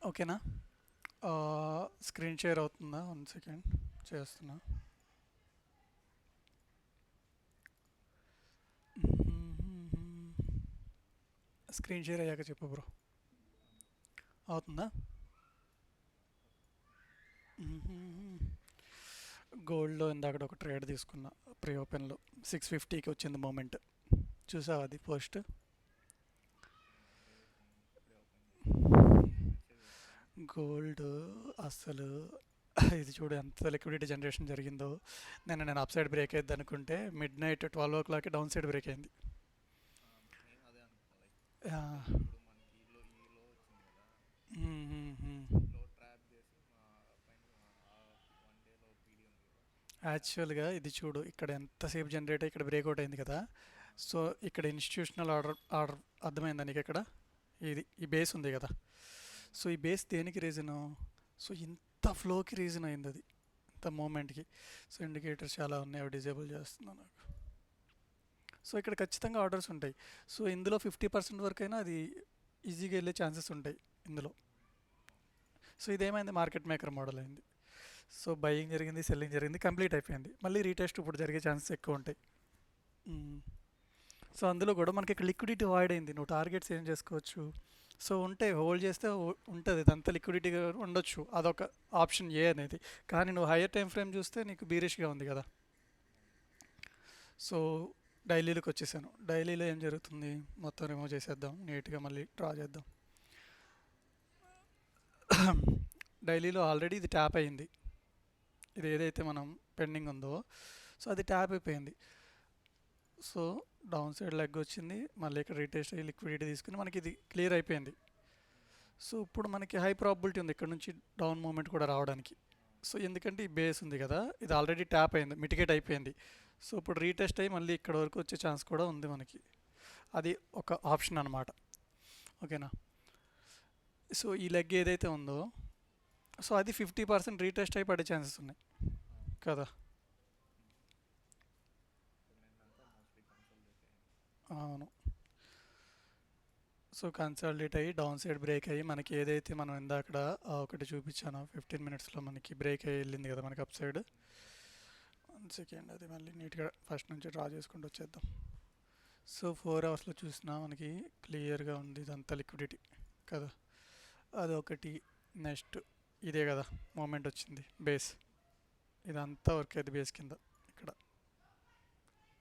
ఓకేనా? Screen share అవుతుందా? 1 second చేస్తున్నా. స్క్రీన్ షేర్ అయ్యాక చెప్పు బ్రో. అవుతుందా? గోల్డ్లో ఇందాక ఒక ట్రేడ్ తీసుకున్నా ప్రీ ఓపెన్లో 650కి వచ్చింది మూమెంట్. చూసావా అది పోస్ట్? గోల్డ్ అస్సలు ఇది చూడు ఎంత లిక్విడిటీ జనరేషన్ జరిగిందో. నేను అప్ సైడ్ బ్రేక్ అయ్యింది అనుకుంటే mid night 12 o'clock down side break అయింది. ఆ, మ్మ్, మ్మ్, మ్మ్. యాక్చువల్గా ఇది చూడు ఇక్కడ ఎంతసేపు జనరేట్ అయ్యి ఇక్కడ బ్రేక్అవుట్ అయింది కదా. సో ఇక్కడ ఇన్స్టిట్యూషనల్ ఆర్డర్ అర్థమైందా నీకు? ఇక్కడ ఈ బేస్ ఉంది కదా. సో ఈ బేస్ దేనికి రీజను? సో ఇంత ఫ్లోకి రీజన్ అయింది అది, ఇంత మూమెంట్కి. సో ఇండికేటర్స్ చాలా ఉన్నాయి, అవి డిజేబుల్ చేస్తున్నాను నాకు. సో ఇక్కడ ఖచ్చితంగా ఆర్డర్స్ ఉంటాయి. సో ఇందులో 50% వరకు అయినా అది ఈజీగా వెళ్ళే ఛాన్సెస్ ఉంటాయి ఇందులో. సో ఇదేమైంది, మార్కెట్ మేకర్ మోడల్ అయింది. సో బయింగ్ జరిగింది, సెల్లింగ్ జరిగింది, కంప్లీట్ అయిపోయింది. మళ్ళీ రీటెస్ట్ ఇప్పుడు జరిగే ఛాన్సెస్ ఎక్కువ ఉంటాయి. మ్మ్. సో అందులో కూడా మనకి ఇక్కడ లిక్విడిటీ వాయిడ్ అయింది. నువ్వు టార్గెట్స్ ఏం చేసుకోవచ్చు? సో ఉంటే హోల్డ్ చేస్తే ఉంటుంది, ఇదంతా లిక్విడిటీగా ఉండొచ్చు, అదొక ఆప్షన్ ఏ అనేది. కానీ నువ్వు హయ్యర్ టైం ఫ్రేమ్ చూస్తే నీకు బీరిష్గా ఉంది కదా. సో డైలీలోకి వచ్చేసాను. డైలీలో ఏం జరుగుతుంది మొత్తం రిమూవ్ చేసేద్దాం, నీట్గా మళ్ళీ డ్రా చేద్దాం. డైలీలో ఆల్రెడీ ఇది ట్యాప్ అయింది, ఇది ఏదైతే మనం పెండింగ్ ఉందో సో అది ట్యాప్ అయిపోయింది. సో డౌన్ సైడ్ లెగ్ వచ్చింది, మళ్ళీ ఇక్కడ రీటెస్ట్ అయ్యి లిక్విడిటీ తీసుకుని మనకి ఇది క్లియర్ అయిపోయింది. సో ఇప్పుడు మనకి హై ప్రాబిలిటీ ఉంది ఇక్కడ నుంచి డౌన్ మూమెంట్ కూడా రావడానికి. సో ఎందుకంటే ఈ బేస్ ఉంది కదా, ఇది ఆల్రెడీ ట్యాప్ అయింది, మిటిగేట్ అయిపోయింది. సో ఇప్పుడు రీటెస్ట్ అయ్యి మళ్ళీ ఇక్కడ వరకు వచ్చే ఛాన్స్ కూడా ఉంది మనకి. అది ఒక ఆప్షన్ అనమాట. ఓకేనా? సో ఈ లెగ్ ఏదైతే ఉందో సో అది 50% రీటెస్ట్ అయి పడే ఛాన్సెస్ ఉన్నాయి కదా. అవును. సో కన్సాలిడేట్ అయ్యి డౌన్ సైడ్ బ్రేక్ అయ్యి మనకి ఏదైతే మనం ఇందాక ఒకటి చూపించానో 15 minutesలో మనకి బ్రేక్ అయ్యి వెళ్ళింది కదా మనకి అప్ సైడ్. 1 సెకండ్, అది మళ్ళీ నీట్గా ఫస్ట్ నుంచి డ్రా చేసుకుంటూ వచ్చేద్దాం. సో 4 అవర్స్లో చూసినా మనకి క్లియర్గా ఉంది ఇదంతా లిక్విడిటీ కదా. అదొకటి. నెక్స్ట్ ఇదే కదా మూమెంట్ వచ్చింది బేస్, ఇదంతా వర్క్ అయింది బేస్ కింద ఇక్కడ.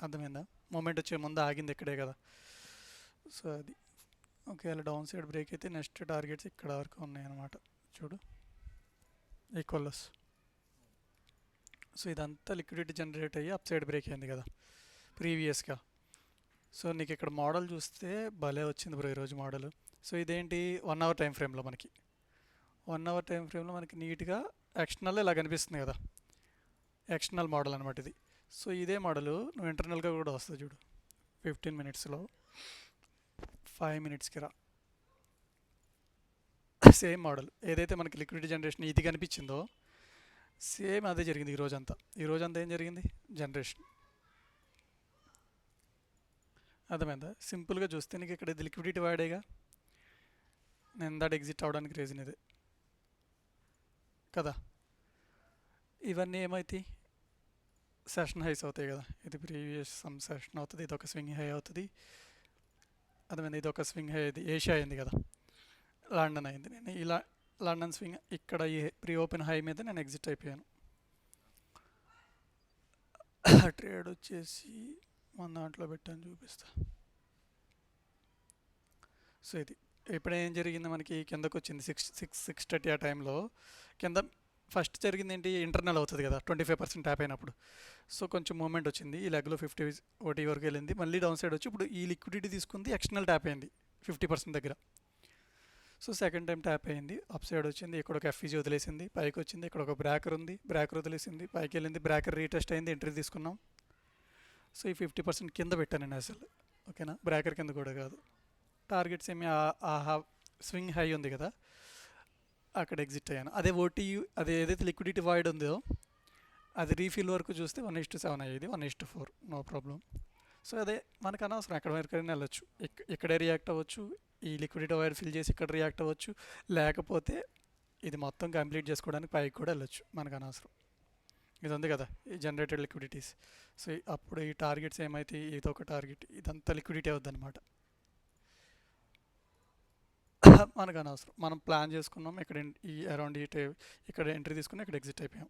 అర్థమైందా? మూమెంట్ వచ్చే ముందు ఆగింది ఇక్కడే కదా. సో అది ఒకవేళ డౌన్ సైడ్ బ్రేక్ అయితే నెక్స్ట్ టార్గెట్స్ ఇక్కడ వరకు ఉన్నాయన్నమాట. చూడు ఈక్వల్లస్. సో ఇదంతా లిక్విడిటీ జనరేట్ అయ్యి అప్ సైడ్ బ్రేక్ అయింది కదా ప్రీవియస్గా. సో నీకు ఇక్కడ మోడల్ చూస్తే భలే వచ్చింది బ్రో ఈరోజు మోడల్. సో ఇదేంటి 1 అవర్ టైం ఫ్రేమ్లో మనకి 1 అవర్ టైం ఫ్రేమ్లో మనకి నీట్గా ఎక్స్టర్నల్ ఇలా కనిపిస్తుంది కదా, ఎక్స్టర్నల్ మోడల్ అనమాట ఇది. సో ఇదే మోడల్ నువ్వు ఇంటర్నల్గా కూడా వస్తుంది చూడు. 15 minutesలో 5 minutesకి రా. సేమ్ మోడల్ ఏదైతే మనకి లిక్విడిటీ జనరేషన్ ఇది కనిపించిందో సేమ్ అదే జరిగింది ఈరోజంతా. ఈరోజంతా ఏం జరిగింది? జనరేషన్. అర్థమైందా? సింపుల్గా చూస్తే నీకు ఇక్కడ ఇది లిక్విడిటీ వాడేగా, నేను దాటి ఎగ్జిట్ అవడానికి రీజన్ ఇదే కదా. ఇవన్నీ ఏమవుతాయి? సెషన్ హైస్ అవుతాయి కదా. ఇది ప్రీవియస్ సమ్ సెషన్ అవుతుంది, ఇది ఒక స్వింగ్ హై అవుతుంది. అర్థమైంది? ఇది ఒక స్వింగ్ హై, ఇది ఏషియా అయింది కదా, లండన్ అయింది. నేను ఇలా లండన్ స్వింగ్ ఇక్కడ ఈ ప్రీ ఓపెన్ హై మీద నేను ఎగ్జిట్ అయిపోయాను. ట్రేడ్ వచ్చేసి మన దాంట్లో పెట్టాను, చూపిస్తా. సో ఇది ఇప్పుడు ఏం జరిగింది మనకి కిందకు వచ్చింది 6:30 ఆ టైంలో. కింద ఫస్ట్ జరిగింది ఏంటి, ఇంటర్నల్ అవుతుంది కదా 25% ట్యాప్ అయినప్పుడు. సో కొంచెం మూమెంట్ వచ్చింది, ఈ లెగ్లో 50 ఒకటి వరకు వెళ్ళింది, మళ్ళీ డౌన్ సైడ్ వచ్చి ఇప్పుడు ఈ లిక్విడిటీ తీసుకుంది, ఎక్స్టర్నల్ ట్యాప్ అయింది 50% దగ్గర. సో సెకండ్ టైం ట్యాప్ అయింది, అప్ సైడ్ వచ్చింది, ఇక్కడ ఒక ఎఫ్ఈజీ వదిలేసింది, పైకి వచ్చింది, ఇక్కడ ఒక బ్రేకర్ ఉంది, బ్రేకర్ వదిలేసింది, పైకి వెళ్ళింది, బ్రేకర్ రీటెస్ట్ అయింది, ఎంట్రీ తీసుకున్నాం. సో ఈ 50% కింద పెట్టాను నేను అసలు. ఓకేనా? బ్రేకర్ కింద కూడా కాదు. టార్గెట్స్ ఏమి స్వింగ్ హై ఉంది కదా అక్కడ ఎగ్జిట్ అయ్యాను. అదే ఓటీ, అదే ఏదైతే లిక్విడిటీ వాయిడ్ ఉందో అది రీఫిల్ వరకు చూస్తే 1:7 అయ్యేది, 1:4, నో ప్రాబ్లం. సో అదే మనకు అనవసరం, ఎక్కడ వరకైనా వెళ్ళొచ్చు, ఇక్కడే రియాక్ట్ అవ్వచ్చు, ఈ లిక్విడిటీ వైర్ ఫిల్ చేసి ఇక్కడ రియాక్ట్ అవ్వచ్చు, లేకపోతే ఇది మొత్తం కంప్లీట్ చేసుకోవడానికి పైకి కూడా వెళ్ళొచ్చు, మనకు అనవసరం. ఇది ఉంది కదా ఈ జనరేటెడ్ లిక్విడిటీస్. సో అప్పుడు ఈ టార్గెట్స్ ఏమైతే ఇదొక టార్గెట్, ఇదంతా లిక్విడిటీ అవుద్ది అనమాట. మనకు అనవసరం, మనం ప్లాన్ చేసుకున్నాం ఇక్కడ ఈ అరౌండ్ ఇక్కడ ఎంట్రీ తీసుకుని ఇక్కడ ఎగ్జిట్ అయిపోయాం.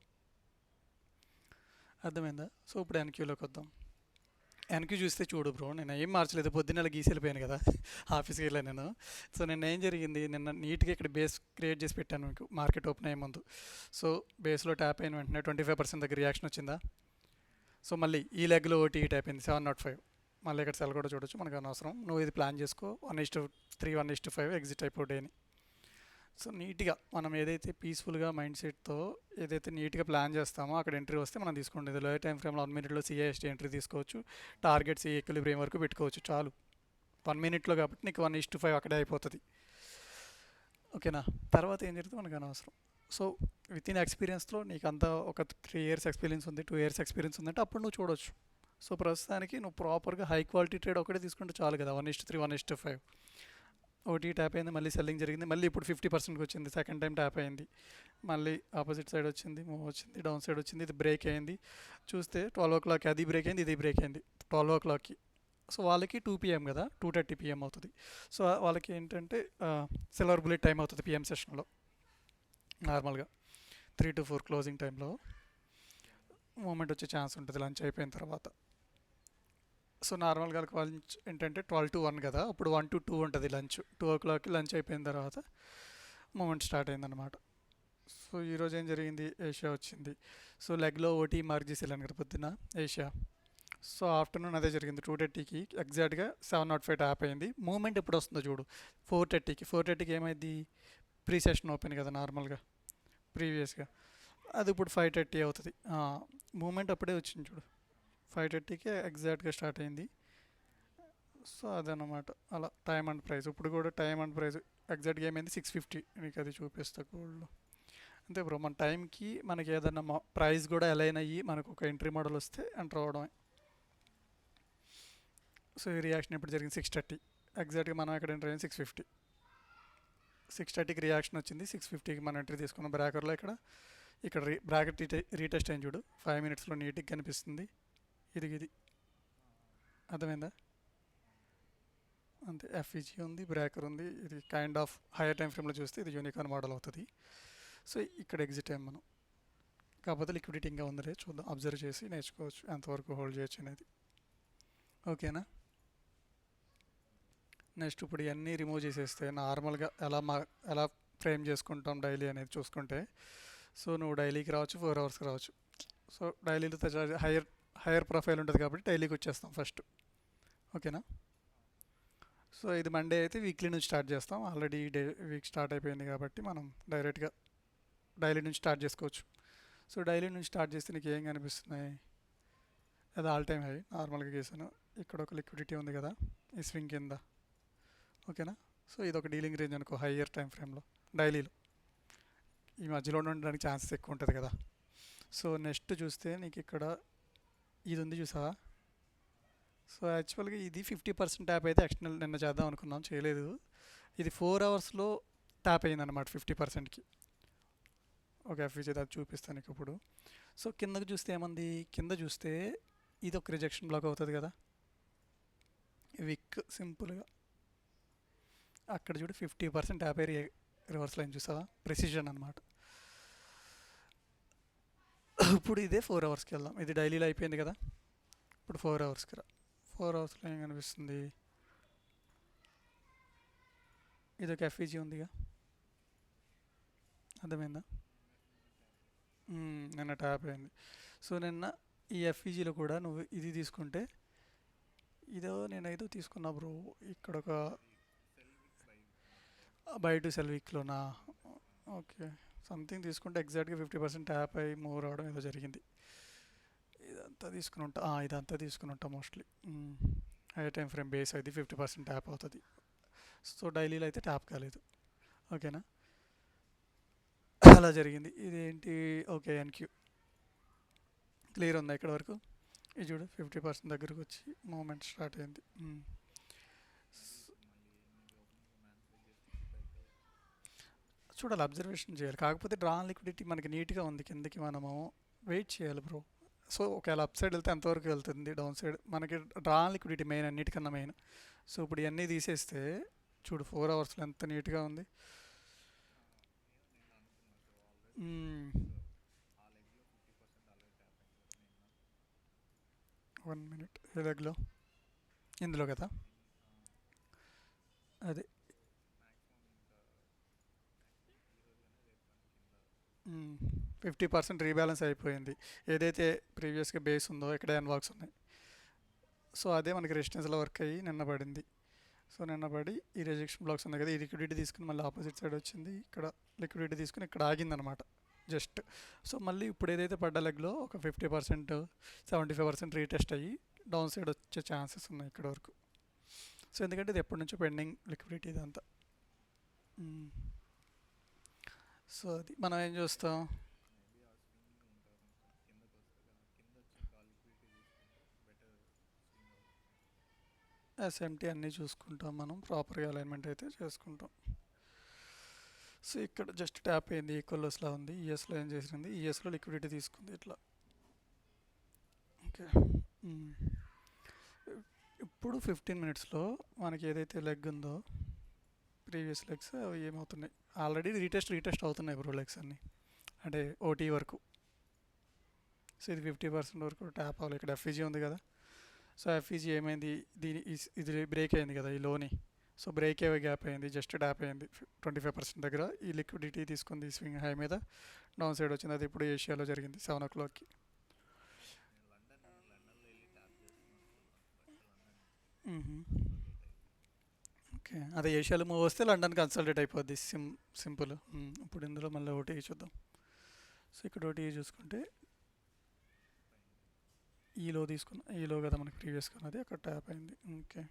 అర్థమైందా? సో ఇప్పుడు ఎన్క్యూలోకి వద్దాం. ఎన్క్యూ చూస్తే చూడు బ్రో, నేను ఏం మార్చలేదు, పొద్దున్నెల గీసి వెళ్ళిపోయాను కదా ఆఫీస్కి వెళ్ళాను నేను. సో నిన్న ఏం జరిగింది, నిన్న నీట్గా ఇక్కడ బేస్ క్రియేట్ చేసి పెట్టాను మీకు మార్కెట్ ఓపెన్ అయ్యే ముందు. సో బేస్లో ట్యాప్ అయిన వెంటనే 25% దగ్గర రియాక్షన్ వచ్చిందా. సో మళ్ళీ ఈ లెగ్లో ఓటీ ట్యాప్ అయింది 705. మళ్ళీ ఇక్కడ సెల్ కూడా చూడొచ్చు, మనకు అనవసరం. నువ్వు ఇది ప్లాన్ చేసుకో 1:3 1:5 ఎగ్జిట్ అయిపోయాని. సో నీట్గా మనం ఏదైతే పీస్ఫుల్గా మైండ్ సెట్తో ఏదైతే నీట్గా ప్లాన్ చేస్తామో అక్కడ ఎంట్రీ వస్తే మనం తీసుకోండి. ఇది లోయర్ టైం ఫ్రేమ్లో 1 మినిట్లో సిఐఎస్టీ ఎంట్రీ తీసుకోవచ్చు, టార్గెట్స్ ఈక్విలిబ్రియం వరకు పెట్టుకోవచ్చు, చాలు 1 మినిట్లో కాబట్టి నీకు 1:5 అక్కడే అయిపోతుంది. ఓకేనా? తర్వాత ఏం జరుగుతుంది మనకు అనవసరం. సో విత్ ఇన్ ఎక్స్పీరియన్స్లో నీకు అంతా ఒక 3 ఇయర్స్ ఎక్స్పీరియన్స్ ఉంది, 2 ఇయర్స్ ఎక్స్పీరియన్స్ ఉందంటే అప్పుడు నువ్వు చూడొచ్చు. సో ప్రస్తుతానికి నువ్వు ప్రాపర్గా హై క్వాలిటీ ట్రేడ్ ఒకటే తీసుకుంటే చాలు కదా. 1:3 1:5 ఓటీ ట్యాప్ అయింది, మళ్ళీ సెల్లింగ్ జరిగింది, మళ్ళీ ఇప్పుడు 50%కి వచ్చింది, సెకండ్ టైం ట్యాప్ అయింది, మళ్ళీ ఆపోజిట్ సైడ్ వచ్చింది, మూవ్ వచ్చింది, డౌన్ సైడ్ వచ్చింది, ఇది బ్రేక్ అయింది. చూస్తే 12 o'clock అది బ్రేక్ అయింది, ఇది బ్రేక్ అయింది 12 o'clockకి. సో వాళ్ళకి 2 PM కదా, 2:30 PM అవుతుంది. సో వాళ్ళకి ఏంటంటే సిల్వర్ బుల్లెట్ టైం అవుతుంది PM సెషన్లో. నార్మల్గా 3 to 4 క్లోజింగ్ టైంలో మూమెంట్ వచ్చే ఛాన్స్ ఉంటుంది లంచ్ అయిపోయిన తర్వాత. సో నార్మల్గా లంచ్ ఏంటంటే 12 to 1 కదా, అప్పుడు 1 to 2 ఉంటుంది లంచ్. 2 o'clockకి లంచ్ అయిపోయిన తర్వాత మూమెంట్ స్టార్ట్ అయిందన్నమాట. సో ఈరోజు ఏం జరిగింది, ఏషియా వచ్చింది. సో లెగ్లో ఓటీ మార్క్ చేసి వెళ్ళాను కదా పొద్దున్న ఏషియా. సో ఆఫ్టర్నూన్ అదే జరిగింది, 2:30కి ఎగ్జాక్ట్గా 705 ట్యాప్ అయింది. మూమెంట్ ఎప్పుడు వస్తుందో చూడు, 4:30కి. 4:30కి ఏమైంది, ప్రీ సెషన్ ఓపెన్ కదా నార్మల్గా ప్రీవియస్గా, అది ఇప్పుడు 5:30 అవుతుంది. మూమెంట్ అప్పుడే వచ్చింది చూడు, 5:30కి ఎగ్జాక్ట్గా స్టార్ట్ అయింది. సో అదనమాట అలా టైమ్ అండ్ ప్రైస్. ఇప్పుడు కూడా టైమ్ అండ్ ప్రైస్ ఎగ్జాక్ట్గా ఏమైంది 650, మీకు అది చూపిస్తా గోల్డ్లో. అంతే బ్రో, మన టైంకి మనకి ఏదన్నా ప్రైస్ కూడా అలైన్ అయ్యి మనకు ఒక ఎంట్రీ మోడల్ వస్తే ఎంటర్ అవ్వడమే. సో ఈ రియాక్షన్ ఎప్పుడు జరిగింది 6:30, ఎగ్జాక్ట్గా మనం ఎక్కడ ఎంటర్ అయింది 650. 6:30కి రియాక్షన్ వచ్చింది, 650కి మనం ఎంట్రీ తీసుకున్నాం బ్రాకెట్లో. ఇక్కడ బ్రాకెట్ రీటెస్ట్ అయింది చూడు, 5 minutesలో నీట్గా కనిపిస్తుంది. ఇది అర్థమైందా? అంతే, ఎఫ్ఈజీ ఉంది, బ్రేకర్ ఉంది. ఇది కైండ్ ఆఫ్ హైయర్ టైం ఫ్రేమ్లో చూస్తే ఇది యూనికార్న్ మోడల్ అవుతుంది. సో ఇక్కడ ఎగ్జిట్ అయ్యాం మనం. కాకపోతే లిక్విడిటీ ఇంకా ఉందిలే, చూద్దాం, అబ్జర్వ్ చేసి నేర్చుకోవచ్చు ఎంతవరకు హోల్డ్ చేయొచ్చు అనేది. ఓకేనా? నెక్స్ట్ ఇప్పుడు ఇవన్నీ రిమూవ్ చేసేస్తే నార్మల్గా ఎలా ఫ్రేమ్ చేసుకుంటాం డైలీ అనేది చూసుకుంటే, సో నువ్వు డైలీకి రావచ్చు, 4 hours రావచ్చు. సో డైలీలో హైయర్ ప్రొఫైల్ ఉంటుంది కాబట్టి డైలీకి వచ్చేస్తాం ఫస్ట్. ఓకేనా? సో ఇది మండే అయితే వీక్లీ నుంచి స్టార్ట్ చేస్తాం. ఆల్రెడీ వీక్ స్టార్ట్ అయిపోయింది కాబట్టి మనం డైరెక్ట్గా డైలీ నుంచి స్టార్ట్ చేసుకోవచ్చు. సో డైలీ నుంచి స్టార్ట్ చేస్తే నీకు ఏం కనిపిస్తున్నాయి, అది ఆల్ టైమ్ హై నార్మల్గా గీసాను. ఇక్కడ ఒక లిక్విడిటీ ఉంది కదా ఈ స్వింగ్ కింద. ఓకేనా? సో ఇది ఒక డీలింగ్ రేంజ్ అనుకో హయ్యర్ టైం ఫ్రేమ్లో డైలీలో. ఈ మధ్యలో ఉండడానికి ఛాన్సెస్ ఎక్కువ ఉంటుంది కదా. సో నెక్స్ట్ చూస్తే నీకు ఇక్కడ ఇది ఉంది చూసావా. సో యాక్చువల్గా ఇది 50% ట్యాప్ అయితే ఎక్స్టర్నల్ నిన్న చేద్దాం అనుకున్నాం, చేయలేదు. ఇది 4 hours ట్యాప్ అయింది అనమాట 50%కి. ఓకే, ఎఫ్ఈజీ అది చూపిస్తాను నీకు ఇప్పుడు. సో కిందకు చూస్తే ఏమంది, కింద చూస్తే ఇది ఒక రిజెక్షన్ బ్లాక్ అవుతుంది కదా విక్ సింపుల్గా. అక్కడ చూడు 50% ట్యాప్ అయ్యి రివర్స్ లైన్ చూసావా, ప్రెసిజన్ అనమాట. ఇప్పుడు ఇదే 4 hours వెళ్దాం. ఇది డైలీలో అయిపోయింది కదా, ఇప్పుడు 4 hours రా. 4 hours ఏం కనిపిస్తుంది, ఇది ఒక ఎఫ్ఈజీ ఉందిగా, అర్థమైందా? నిన్న ట్యాప్ అయింది. సో నిన్న ఈ ఎఫ్ఈజీలో కూడా నువ్వు ఇది తీసుకుంటే, నేనేదో తీసుకున్నా బ్రో, ఇక్కడ ఒక బై టు సెల్ వీక్లోనా, ఓకే సంథింగ్ తీసుకుంటే ఎగ్జాక్ట్గా 50% ట్యాప్ అయ్యి మూవ్ రావడం ఏదో జరిగింది. ఇదంతా తీసుకుని ఉంటా mostly. High time frame base అయితే 50% ట్యాప్ అవుతుంది. సో డైలీలో అయితే ట్యాప్ కాలేదు. ఓకేనా? అలా జరిగింది. ఇదేంటి, ఓకే ఎన్క్యూ క్లియర్ ఉందా ఇక్కడ వరకు. ఇది చూడు 50% దగ్గరకు వచ్చి మూమెంట్ స్టార్ట్ అయింది. చూడాలి, అబ్జర్వేషన్ చేయాలి. కాకపోతే డ్రా లిక్విడిటీ మనకి నీట్గా ఉంది కిందకి, మనము వెయిట్ చేయాలి బ్రో. సో ఒకవేళ అప్ సైడ్ వెళ్తే ఎంతవరకు వెళ్తుంది, డౌన్ సైడ్ మనకి డ్రా లిక్విడిటీ మెయిన్, అన్నిటికన్నా మెయిన్. సో ఇప్పుడు ఇవన్నీ తీసేస్తే చూడు 4 అవర్స్లో ఎంత నీట్గా ఉంది. 1 మినిట్ ఏ లెగ్లో, ఇందులో కదా అదే 50% రీబ్యాలెన్స్ అయిపోయింది. ఏదైతే ప్రీవియస్గా బేస్ ఉందో ఇక్కడ అన్వాక్స్ ఉన్నాయి. సో అదే మనకి రెసిస్టెన్స్లో వర్క్ అయ్యి నిన్న పడింది. సో నిన్న పడి ఈ రిజెక్షన్ బ్లాక్స్ ఉంది కదా, ఈ లిక్విడిటీ తీసుకుని మళ్ళీ ఆపోజిట్ సైడ్ వచ్చింది, ఇక్కడ లిక్విడిటీ తీసుకుని ఇక్కడ ఆగిందనమాట జస్ట్. సో మళ్ళీ ఇప్పుడు ఏదైతే పడ్డ లెగ్లో ఒక 50% 75% రీటెస్ట్ అయ్యి డౌన్ సైడ్ వచ్చే ఛాన్సెస్ ఉన్నాయి ఇక్కడ వరకు. సో ఎందుకంటే ఇది ఎప్పటి నుంచో పెండింగ్ లిక్విడిటీ ఇదంతా. సో అది మనం ఏం చూస్తాం, ఎస్ఎంటీ అన్నీ చూసుకుంటాం మనం, ప్రాపర్గా అలైన్మెంట్ అయితే చేసుకుంటాం. సో ఇక్కడ జస్ట్ ట్యాప్ అయింది, ఈక్వల్స్లా ఉంది. ఈఎస్లో ఏం చేసింది, ఈఎస్లో లిక్విడిటీ తీసుకుంది ఇట్లా. ఓకే, ఇప్పుడు 15 మినిట్స్లో మనకి ఏదైతే లెగ్ ఉందో ప్రీవియస్ లెగ్స్ అవి ఏమవుతున్నాయి, ఆల్రెడీ రీటెస్ట్ అవుతున్నాయి బ్రో లెగ్స్ అన్నీ, అంటే ఓటీ వరకు. సో ఇది 50% వరకు ట్యాప్ అవ్వాలి. ఇక్కడ ఎఫ్ఈజీ ఉంది కదా, సో ఎఫ్ఈజీ ఏమైంది, ఇది బ్రేక్ అయింది కదా ఈ లోని. సో బ్రేక్ అయ్యే గ్యాప్ అయింది, జస్ట్ ట్యాప్ అయింది 25% దగ్గర. ఈ లిక్విడిటీ తీసుకుంది స్వింగ్ హై మీద, డౌన్ సైడ్ వచ్చింది. అది ఇప్పుడు ఏషియాలో జరిగింది 7 o'clockకి. ఓకే, అదే ఏషియాలో మూవ్ వస్తే లండన్ కన్సల్టేట్ అయిపోద్ది, సింపుల్. ఇప్పుడు ఇందులో మళ్ళీ ఓటీఈ చూద్దాం. సో ఇక్కడ ఓటీఈ చూసుకుంటే ఈలో తీసుకున్న, ఈలో కదా మనకి ప్రీవియస్గా ఉన్నది, అక్కడ ట్యాప్ అయింది. ఓకే,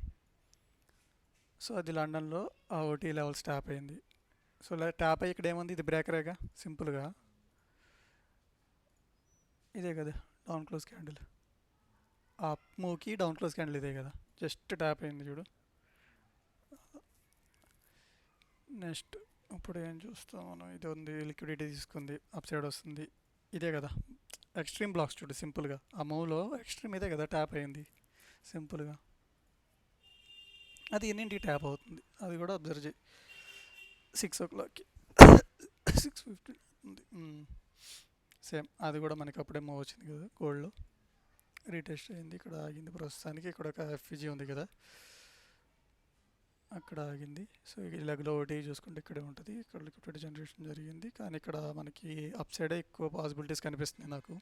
సో అది లండన్లో ఆ ఓటీ లెవెల్స్ ట్యాప్ అయింది. సో ట్యాప్ అయ్యి ఇక్కడ ఏముంది, ఇది బ్రేకరేగా సింపుల్గా, ఇదే కదా డౌన్ క్లోజ్ క్యాండిల్, అప్ మూవ్కి డౌన్ క్లోజ్ క్యాండిల్ ఇదే కదా, జస్ట్ ట్యాప్ అయింది చూడు. నెక్స్ట్ ఇప్పుడు ఏం చూస్తాం మనం, ఇది ఉంది లిక్విడిటీ తీసుకుంది, అప్ సైడ్ వస్తుంది, ఇదే కదా ఎక్స్ట్రీమ్ బ్లాక్స్ చూడు సింపుల్గా. ఆ మూవ్లో ఎక్స్ట్రీమ్ ఇదే కదా ట్యాప్ అయింది సింపుల్గా. అది ఎన్నింటికి ట్యాప్ అవుతుంది అది కూడా అబ్జర్వ్ చేయి. 6 o'clockకి 6:15 ఉంది. సేమ్ అది కూడా మనకి అప్పుడే మూవ్ వచ్చింది కదా, గోల్డ్లో రీటెస్ట్ అయింది, ఇక్కడ ఆగింది ప్రస్తుతానికి. ఇక్కడ ఒక ఎఫ్ఈజీ ఉంది కదా, అక్కడ ఆగింది. సో ఈ లెగ్లో ఒకటి చూసుకుంటే ఇక్కడే ఉంటుంది, ఇక్కడ లిక్విడిటీ జనరేషన్ జరిగింది. కానీ ఇక్కడ మనకి అప్ సైడే ఎక్కువ పాసిబిలిటీస్ కనిపిస్తుంది నాకు.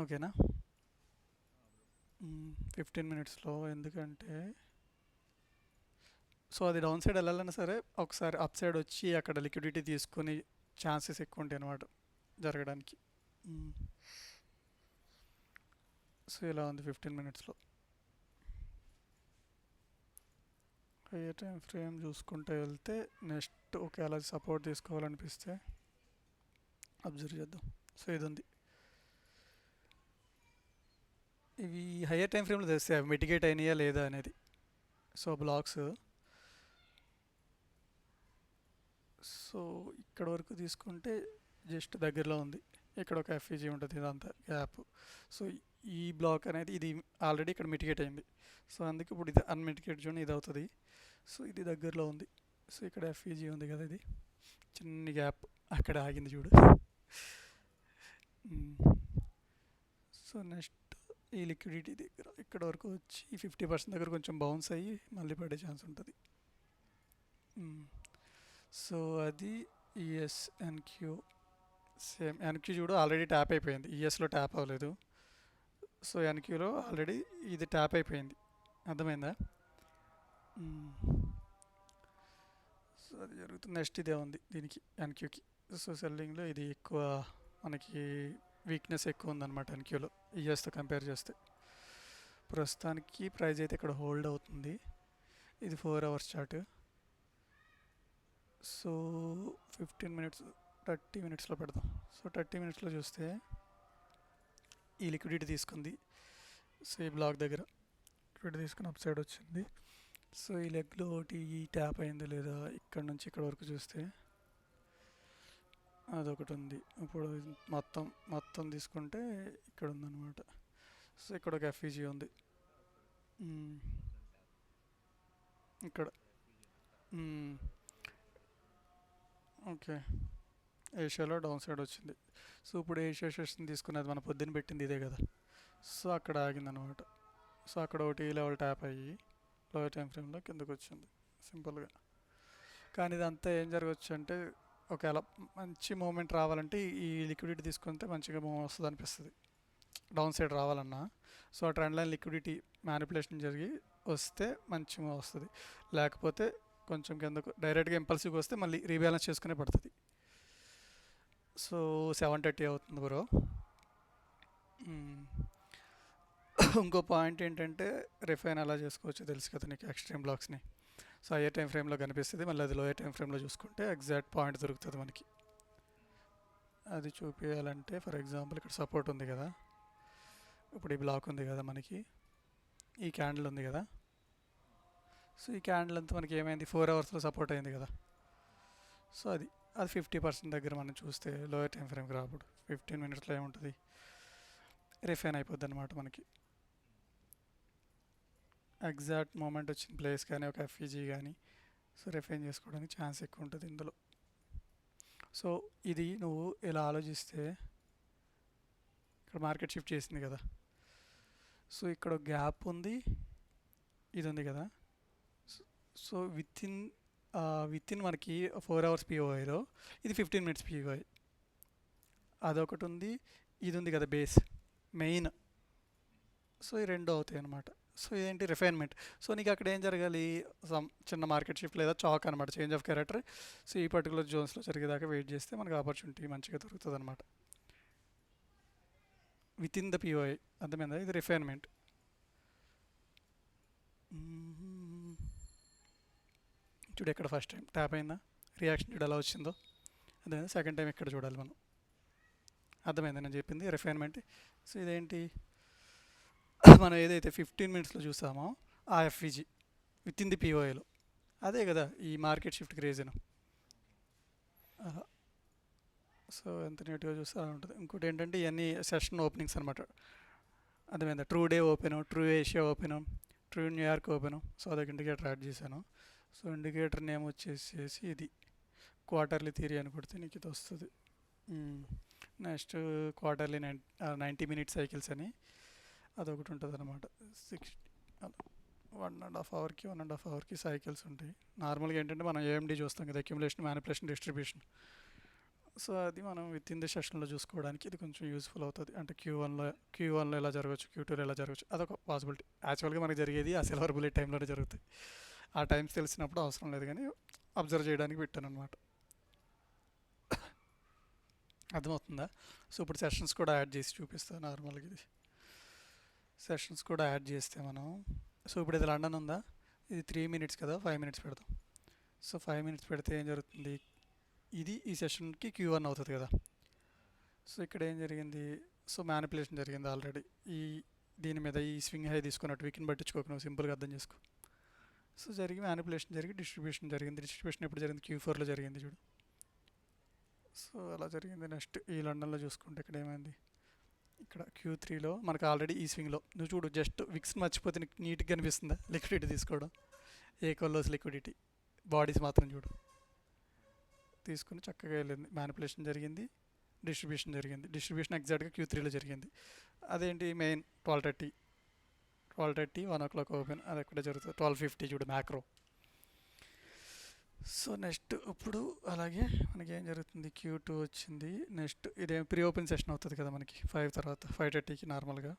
ఓకేనా, 15 మినిట్స్లో. ఎందుకంటే సో అది డౌన్ సైడ్ వెళ్ళాలన్నా సరే ఒకసారి అప్ సైడ్ వచ్చి అక్కడ లిక్విడిటీ తీసుకుని ఛాన్సెస్ ఎక్కువ ఉంటాయి అన్నమాట జరగడానికి. సో ఇలా ఉంది 15 మినిట్స్లో. ఏ టైం ఫ్రేమ్ చూసుకుంటే వెళ్తే నెక్స్ట్ ఒకవేళ సపోర్ట్ తీసుకోవాలనిపిస్తే అబ్జర్వ్ చేద్దాం. సో ఇది ఉంది, ఇవి హయ్యర్ టైం ఫ్రేమ్లో తెస్తే మిటిగేట్ అయినాయా లేదా అనేది. సో బ్లాక్స్, సో ఇక్కడ వరకు తీసుకుంటే జస్ట్ దగ్గరలో ఉంది, ఇక్కడ ఒక ఎఫ్ఈజీ ఉంటుంది, ఇదంతా గ్యాప్. సో ఈ బ్లాక్ అనేది ఇది ఆల్రెడీ ఇక్కడ మిటిగేట్ అయింది. సో అందుకే ఇప్పుడు ఇది అన్మిటిగేట్ జోన్ ఇది అవుతుంది. సో ఇది దగ్గరలో ఉంది. సో ఇక్కడ ఎఫ్ఈజీ ఉంది కదా, ఇది చిన్న గ్యాప్ అక్కడ ఆగింది చూడు. సో నెక్స్ట్ ఈ లిక్విడిటీ దగ్గర ఇక్కడ వరకు వచ్చి 50% దగ్గర కొంచెం బౌన్స్ అయ్యి మళ్ళీ పడే ఛాన్స్ ఉంటుంది. సో అది ఈఎస్ ఎన్క్యూ, సేమ్ ఎన్క్యూ చూడు ఆల్రెడీ ట్యాప్ అయిపోయింది, ఈఎస్లో ట్యాప్ అవ్వలేదు. సో ఎన్క్యూలో ఆల్రెడీ ఇది ట్యాప్ అయిపోయింది, అర్థమైందా. సో అది జరుగుతుంది. నెక్స్ట్ ఇదే ఉంది దీనికి ఎన్క్యూకి. సో సెల్లింగ్లో ఇది ఎక్కువ మనకి వీక్నెస్ ఎక్కువ ఉందన్నమాట ఎన్క్యూలో ఈఎస్తో కంపేర్ చేస్తే. ప్రస్తుతానికి ప్రైస్ అయితే ఇక్కడ హోల్డ్ అవుతుంది. ఇది 4 hours చార్ట్. సో 15 మినిట్స్ 30 మినిట్స్లో పెడదాం. సో 30 మినిట్స్లో చూస్తే ఈ లిక్విడిటీ తీసుకుంది. సో ఈ బ్లాక్ దగ్గర లిక్విడిటీ తీసుకుని అప్ సైడ్ వచ్చింది. సో ఈ లెగ్లో ఒకటి ఈ ట్యాప్ అయింది లేదా ఇక్కడ నుంచి ఇక్కడ వరకు చూస్తే అదొకటి ఉంది. ఇప్పుడు మొత్తం మొత్తం తీసుకుంటే ఇక్కడ ఉందన్నమాట. సో ఇక్కడ ఒక ఎఫ్ఈజీ ఉంది ఇక్కడ. ఓకే, ఏషియాలో డౌన్ సైడ్ వచ్చింది. సో ఇప్పుడు ఏషియా సెషన్ తీసుకున్నది మన పొద్దున్న పెట్టింది ఇదే కదా. సో అక్కడ ఆగిందనమాట. సో అక్కడ ఒకటి లెవెల్ ట్యాప్ అయ్యి లోయర్ టైం ఫ్రేమ్లో కిందకు వచ్చింది సింపుల్గా. కానీ ఇదంతా ఏం జరగవచ్చు అంటే ఒకవేళ మంచి మూమెంట్ రావాలంటే ఈ లిక్విడిటీ తీసుకుంటే మంచిగా మూవ్ వస్తుంది అనిపిస్తుంది డౌన్ సైడ్ రావాలన్నా. సో ఆ ట్రెండ్ లైన్ లిక్విడిటీ మ్యానిపులేషన్ జరిగి వస్తే మంచి మూవ్ వస్తుంది. లేకపోతే కొంచెం కిందకు డైరెక్ట్గా ఇంపల్సివ్గా వస్తే మళ్ళీ రీబ్యాలెన్స్ చేసుకునే పడుతుంది. సో 7:30 అవుతుంది బ్రో. ఇంకో పాయింట్ ఏంటంటే రిఫైన్ ఎలా చేసుకోవచ్చో తెలుసు కదా నీకు, ఎక్స్ట్రీమ్ బ్లాక్స్ని. సో హయ్యర్ టైం ఫ్రేమ్లో కనిపిస్తుంది, మళ్ళీ అది లోయర్ టైం ఫ్రేమ్లో చూసుకుంటే ఎగ్జాక్ట్ పాయింట్ దొరుకుతుంది మనకి. అది చూపించాలంటే ఫర్ ఎగ్జాంపుల్ ఇక్కడ సపోర్ట్ ఉంది కదా, ఇప్పుడు ఈ బ్లాక్ ఉంది కదా మనకి, ఈ క్యాండిల్ ఉంది కదా. సో ఈ క్యాండిల్ అంతా మనకి ఏమైంది 4 అవర్స్లో సపోర్ట్ అయింది కదా. సో అది 50% దగ్గర మనం చూస్తే లోయర్ టైం ఫ్రేమ్కి రాబోదు 15 మినిట్స్లో ఏముంటుంది రిఫైన్ అయిపోద్ది అనమాట మనకి. ఎగ్జాక్ట్ మూమెంట్ వచ్చిన ప్లేస్ కానీ ఒక ఎఫ్ఈజీ కానీ సో రిఫైన్ చేసుకోవడానికి ఛాన్స్ ఎక్కువ ఉంటుంది ఇందులో. సో ఇది నువ్వు ఇలా ఆలోచిస్తే ఇక్కడ మార్కెట్ షిఫ్ట్ చేసింది కదా. సో ఇక్కడ గ్యాప్ ఉంది, ఇది ఉంది కదా. సో విత్ ఇన్ మనకి 4 అవర్స్ పిఓఐలో ఇది 15 మినిట్స్ పిఓఐ అదొకటి ఉంది, ఇది ఉంది కదా బేస్ మెయిన్. సో ఈ రెండు అవుతాయి అన్నమాట. సో ఇదేంటి రిఫైన్మెంట్. సో నీకు అక్కడ ఏం జరగాలి, చిన్న మార్కెట్ షిఫ్ట్ లేదా చాక్ అనమాట, చేంజ్ ఆఫ్ క్యారెక్టర్. సో ఈ పర్టికులర్ జోన్స్లో జరిగేదాకా వెయిట్ చేస్తే మనకు ఆపర్చునిటీ మంచిగా దొరుకుతుంది అనమాట విత్ ఇన్ ద పిఓఐ. అర్థమైందా, ఇది రిఫైన్మెంట్. చూడు ఎక్కడ ఫస్ట్ టైం ట్యాప్ అయిందా, రియాక్షన్ చూడు ఎలా వచ్చిందో. అర్థమైందా, సెకండ్ టైం ఇక్కడ చూడాలి మనం. అర్థమైంది నేను చెప్పింది రిఫైన్మెంట్. సో ఇదేంటి మనం ఏదైతే 15 మినిట్స్లో చూసామో ఆ ఎఫ్ఈజీ విత్ ఇన్ ది పిఓఐలో అదే కదా ఈ మార్కెట్ షిఫ్ట్కి రీజన్. సో ఎంత నీట్గా చూస్తే అలా ఉంటుంది. ఇంకోటి ఏంటంటే ఇవన్నీ సెషన్ ఓపెనింగ్స్ అనమాట. అర్థమైందా, true day open, true Asia open, true New York open. So అదొక ఇండికేటర్ యాడ్ చేశాను. సో ఇండికేటర్ నేమ్ వచ్చేసేసి ఇది క్వార్టర్లీ థియరీ అని కొడితే నీకు ఇది వస్తుంది. నెక్స్ట్ క్వార్టర్లీ 90 మినిట్ సైకిల్స్ అని అదొకటి ఉంటుంది అనమాట. 1.5 అవర్కి సైకిల్స్ ఉంటాయి. నార్మల్గా ఏంటంటే మనం ఏఎండి చూస్తాం కదా, అక్యుములేషన్, మ్యానిపులేషన్, డిస్ట్రిబ్యూషన్. సో అది మనం విత్ ఇన్ ది సెషన్లో చూసుకోవడానికి ఇది కొంచెం యూస్ఫుల్ అవుతుంది. అంటే Q1లో ఎలా జరగవచ్చు, Q2లో ఎలా జరగవచ్చు, అదొక పాసిబిలిటీ. యాక్చువల్గా మనకి జరిగేది ఆ సిల్వర్ బుల్లెట్ టైంలోనే జరుగుతాయి. ఆ టైమ్స్ తెలిసినప్పుడు అవసరం లేదు, కానీ అబ్జర్వ్ చేయడానికి పెట్టాను అనమాట. అర్థమవుతుందా. సో ఇప్పుడు సెషన్స్ కూడా యాడ్ చేసి చూపిస్తాను. నార్మల్గా ఇది సెషన్స్ కూడా యాడ్ చేస్తే మనం, సో ఇప్పుడు ఇది లండన్ ఉందా, ఇది 3 మినిట్స్ కదా, 5 మినిట్స్ పెడతాం. సో 5 మినిట్స్ పెడితే ఏం జరుగుతుంది, ఇది ఈ సెషన్కి Q1 అవుతుంది కదా. సో ఇక్కడ ఏం జరిగింది, సో మ్యానిపులేషన్ జరిగింది ఆల్రెడీ. దీని మీద ఈ స్వింగ్ హై తీసుకున్నట్టు వీక్ని పట్టించుకోకు, నువ్వు సింపుల్గా అర్థం చేసుకో. సో జరిగి మ్యానిపులేషన్ జరిగి డిస్ట్రిబ్యూషన్ జరిగింది. డిస్ట్రిబ్యూషన్ ఎప్పుడు జరిగింది, Q4లో జరిగింది చూడు. సో అలా జరిగింది. నెక్స్ట్ ఈ లండన్లో చూసుకుంటే ఇక్కడ ఏమైంది, ఇక్కడ Q3లో మనకు ఆల్రెడీ ఈ స్వింగ్లో నువ్వు చూడు, జస్ట్ విక్స్ మర్చిపోతే నీకు నీట్గా కనిపిస్తుందా లిక్విడిటీ తీసుకోవడం, ఏ కొల్లోస్ లిక్విడిటీ, బాడీస్ మాత్రం చూడు తీసుకుని చక్కగా వెళ్ళింది. మ్యానిపులేషన్ జరిగింది, డిస్ట్రిబ్యూషన్ జరిగింది. డిస్ట్రిబ్యూషన్ ఎగ్జాక్ట్గా Q3లో జరిగింది. అదేంటి మెయిన్ 12:30 1 o'clock ఓపెన్, అది ఎక్కడ జరుగుతుంది 12:50 చూడు మ్యాక్రో. సో నెక్స్ట్ ఇప్పుడు అలాగే మనకి ఏం జరుగుతుంది, Q2 వచ్చింది. నెక్స్ట్ ఇదేం ప్రీ ఓపెన్ సెషన్ అవుతుంది కదా మనకి 5 తర్వాత 5:30కి నార్మల్గా.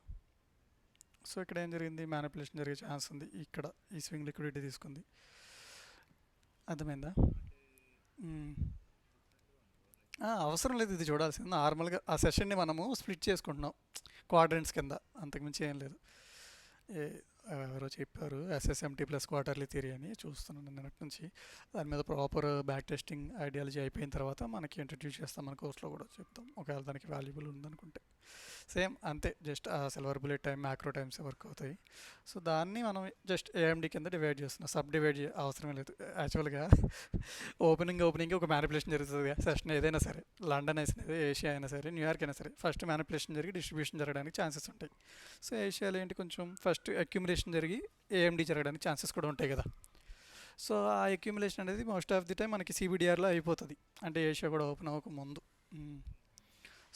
సో ఇక్కడ ఏం జరిగింది, మ్యానిపులేషన్ జరిగే ఛాన్స్ ఉంది. ఇక్కడ ఈ స్వింగ్ లిక్విడిటీ తీసుకుంది. అర్థమైందా, అవసరం లేదు ఇది చూడాల్సింది. నార్మల్గా ఆ సెషన్ని మనము స్ప్లిట్ చేసుకుంటున్నాం క్వాడ్రెంట్స్ కింద, అంతకుమించి ఏం లేదు. ఎవరో చెప్పారు SSMT ప్లస్ క్వార్టర్లీ థియరీ అని, చూస్తున్నాను నిన్నటి నుంచి. దాని మీద ప్రాపర్ బ్యాక్ టెస్టింగ్ ఐడియాలజీ అయిపోయిన తర్వాత మనకి ఇంట్రడ్యూస్ చేస్తాం, మన కోర్స్లో కూడా చెప్తాం, ఒకవేళ దానికి వాల్యుబుల్ ఉందనుకుంటే. సేమ్ అంతే, జస్ట్ ఆ silver bullet time macro times work అవుతాయి. సో దాన్ని మనం జస్ట్ ఏఎండి కింద డివైడ్ చేస్తున్నాం, సబ్ డివైడ్ అవసరం లేదు యాక్చువల్గా. ఓపెనింగ్ ఒక మ్యానిపులేషన్ జరుగుతుంది సెషన్ ఏదైనా సరే, లండన్ అయినా సరే, ఏషియా అయినా సరే, న్యూయార్క్ అయినా సరే, ఫస్ట్ మ్యానిపులేషన్ జరిగి డిస్ట్రిబ్యూషన్ జరగడానికి ఛాన్సెస్ ఉంటాయి. సో ఏషియాలో ఏంటి కొంచెం ఫస్ట్ అక్యుములేషన్ జరిగి ఏఎండి జరగడానికి ఛాన్సెస్ కూడా ఉంటాయి కదా. సో ఆ అక్యుములేషన్ అనేది మోస్ట్ ఆఫ్ ది టైం మనకి సిబిడిఆర్లో అయిపోతుంది, అంటే ఏషియా కూడా ఓపెన్ అవ్వక ముందు.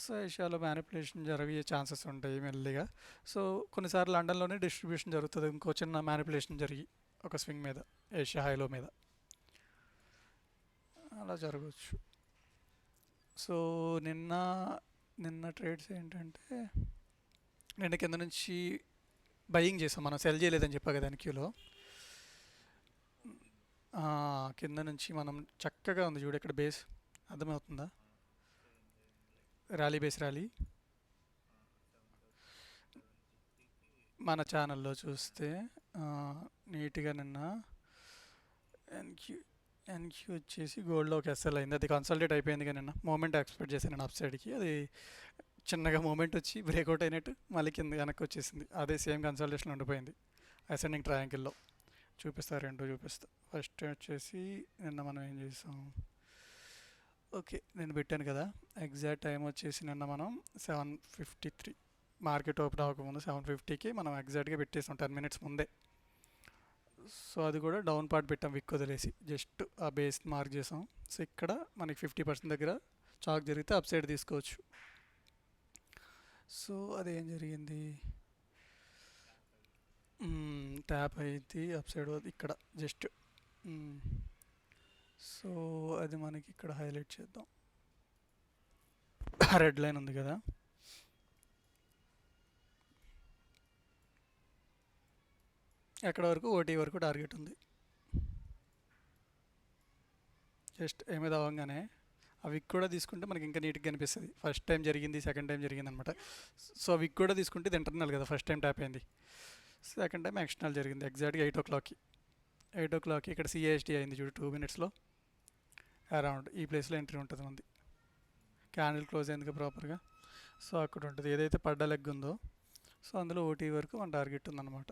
సో ఏషియాలో మ్యానిపులేషన్ జరిగే ఛాన్సెస్ ఉంటాయి మెల్లిగా. సో కొన్నిసార్లు లండన్లోనే డిస్ట్రిబ్యూషన్ జరుగుతుంది, ఇంకో చిన్న మ్యానిపులేషన్ జరిగి ఒక స్వింగ్ మీద, ఏషియా హైలో మీద అలా జరగవచ్చు. సో నిన్న నిన్న ట్రేడ్స్ ఏంటంటే, నిన్న కింద నుంచి బయింగ్ చేసాం మనం, సెల్ చేయలేదని చెప్పా కదా క్యూలో. కింద నుంచి మనం చక్కగా ఉంది చూడు ఇక్కడ బేస్, అర్థమవుతుందా? ర్యాలీ బేస్ ర్యాలీ మన ఛానల్లో చూస్తే నీట్గా నిన్న ఎన్క్యూ ఎన్క్యూ వచ్చేసి గోల్డ్లోకి ఎస్ఎల్ అయింది, అది కన్సల్టేట్ అయిపోయింది. కానీ నిన్న మూమెంట్ ఎక్స్పెక్ట్ చేశాను నేను అప్ సైడ్కి, అది చిన్నగా మూమెంట్ వచ్చి బ్రేక్అవుట్ అయినట్టు మళ్ళీ కింద వెనక్కి వచ్చేసింది, అదే సేమ్ కన్సల్టేషన్ ఉండిపోయింది అసెండింగ్ ట్రయాంగిల్లో. రెండో చూపిస్తా. ఫస్ట్ వచ్చేసి నిన్న మనం ఏం చేసాం, ఓకే నేను పెట్టాను కదా ఎగ్జాక్ట్ టైం వచ్చేసి నిన్న మనం 7:53 మార్కెట్ ఓపెన్ అవ్వకముందు 7:50కి మనం ఎగ్జాక్ట్గా పెట్టేసాం 10 minutes ముందే. సో అది కూడా డౌన్ పార్ట్ పెట్టాం విక్ వదిలేసి, జస్ట్ ఆ బేస్ మార్క్ చేసాం. సో ఇక్కడ మనకి 50% దగ్గర చాక్ జరిగితే అప్ సైడ్ తీసుకోవచ్చు. సో అదేం జరిగింది, ట్యాప్ అయితే అప్ సైడ్ ఇక్కడ జస్ట్. సో అది మనకి ఇక్కడ హైలైట్ చేద్దాం, రెడ్ లైన్ ఉంది కదా, ఎక్కడ వరకు ఓటీ వరకు టార్గెట్ ఉంది. జస్ట్ ఏమేది అవ్వగానే ఆ విక్ కూడా తీసుకుంటే మనకి ఇంకా నీట్గా కనిపిస్తుంది. ఫస్ట్ టైం జరిగింది, సెకండ్ టైం జరిగింది అనమాట. సో విక్ కూడా తీసుకుంటే ఇది ఇంటర్నల్ కదా, ఫస్ట్ టైం ట్యాప్ అయింది, సెకండ్ టైం ఎక్స్టర్నల్ జరిగింది ఎగ్జాక్ట్గా 8 o'clockకి. 8 o'clockకి ఇక్కడ సిఎస్టీ అయింది చూడు, 2 minutesలో అరౌండ్ ఈ ప్లేస్లో ఎంట్రీ ఉంటుంది మంది. క్యాండిల్ క్లోజ్ అయింది ప్రాపర్గా. సో అక్కడ ఉంటుంది ఏదైతే పడ్డ లెగ్ ఉందో, సో అందులో ఓటీ వరకు మన టార్గెట్ ఉందన్నమాట.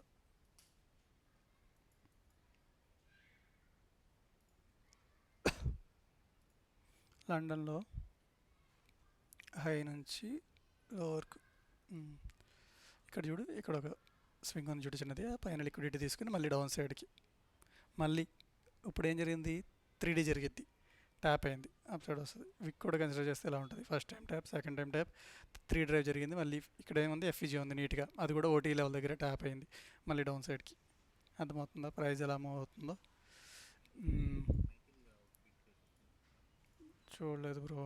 లండన్లో హై నుంచి లో వరకు ఇక్కడ చూడు, ఇక్కడ ఒక స్వింగ్ ఉంది చూడు చిన్నది, పైన లిక్విడిటీ తీసుకుని మళ్ళీ డౌన్ సైడ్కి. మళ్ళీ ఇప్పుడు ఏం జరిగింది, 3D జరిగిద్ది, ట్యాప్ అయింది, అప్ సైడ్ వస్తుంది. విక్ కూడా కన్సిడర్ చేస్తే ఇలా ఉంటుంది, first time tap, second time tap, 3 drive జరిగింది. మళ్ళీ ఇక్కడ ఏముంది, ఎఫ్ఈజీ ఉంది నీట్గా, అది కూడా ఓటీ లెవెల్ దగ్గర ట్యాప్ అయింది, మళ్ళీ డౌన్ సైడ్కి. అర్థమవుతుందా ప్రైస్ ఎలా మూవ్ అవుతుందో? చూడలేదు బ్రో.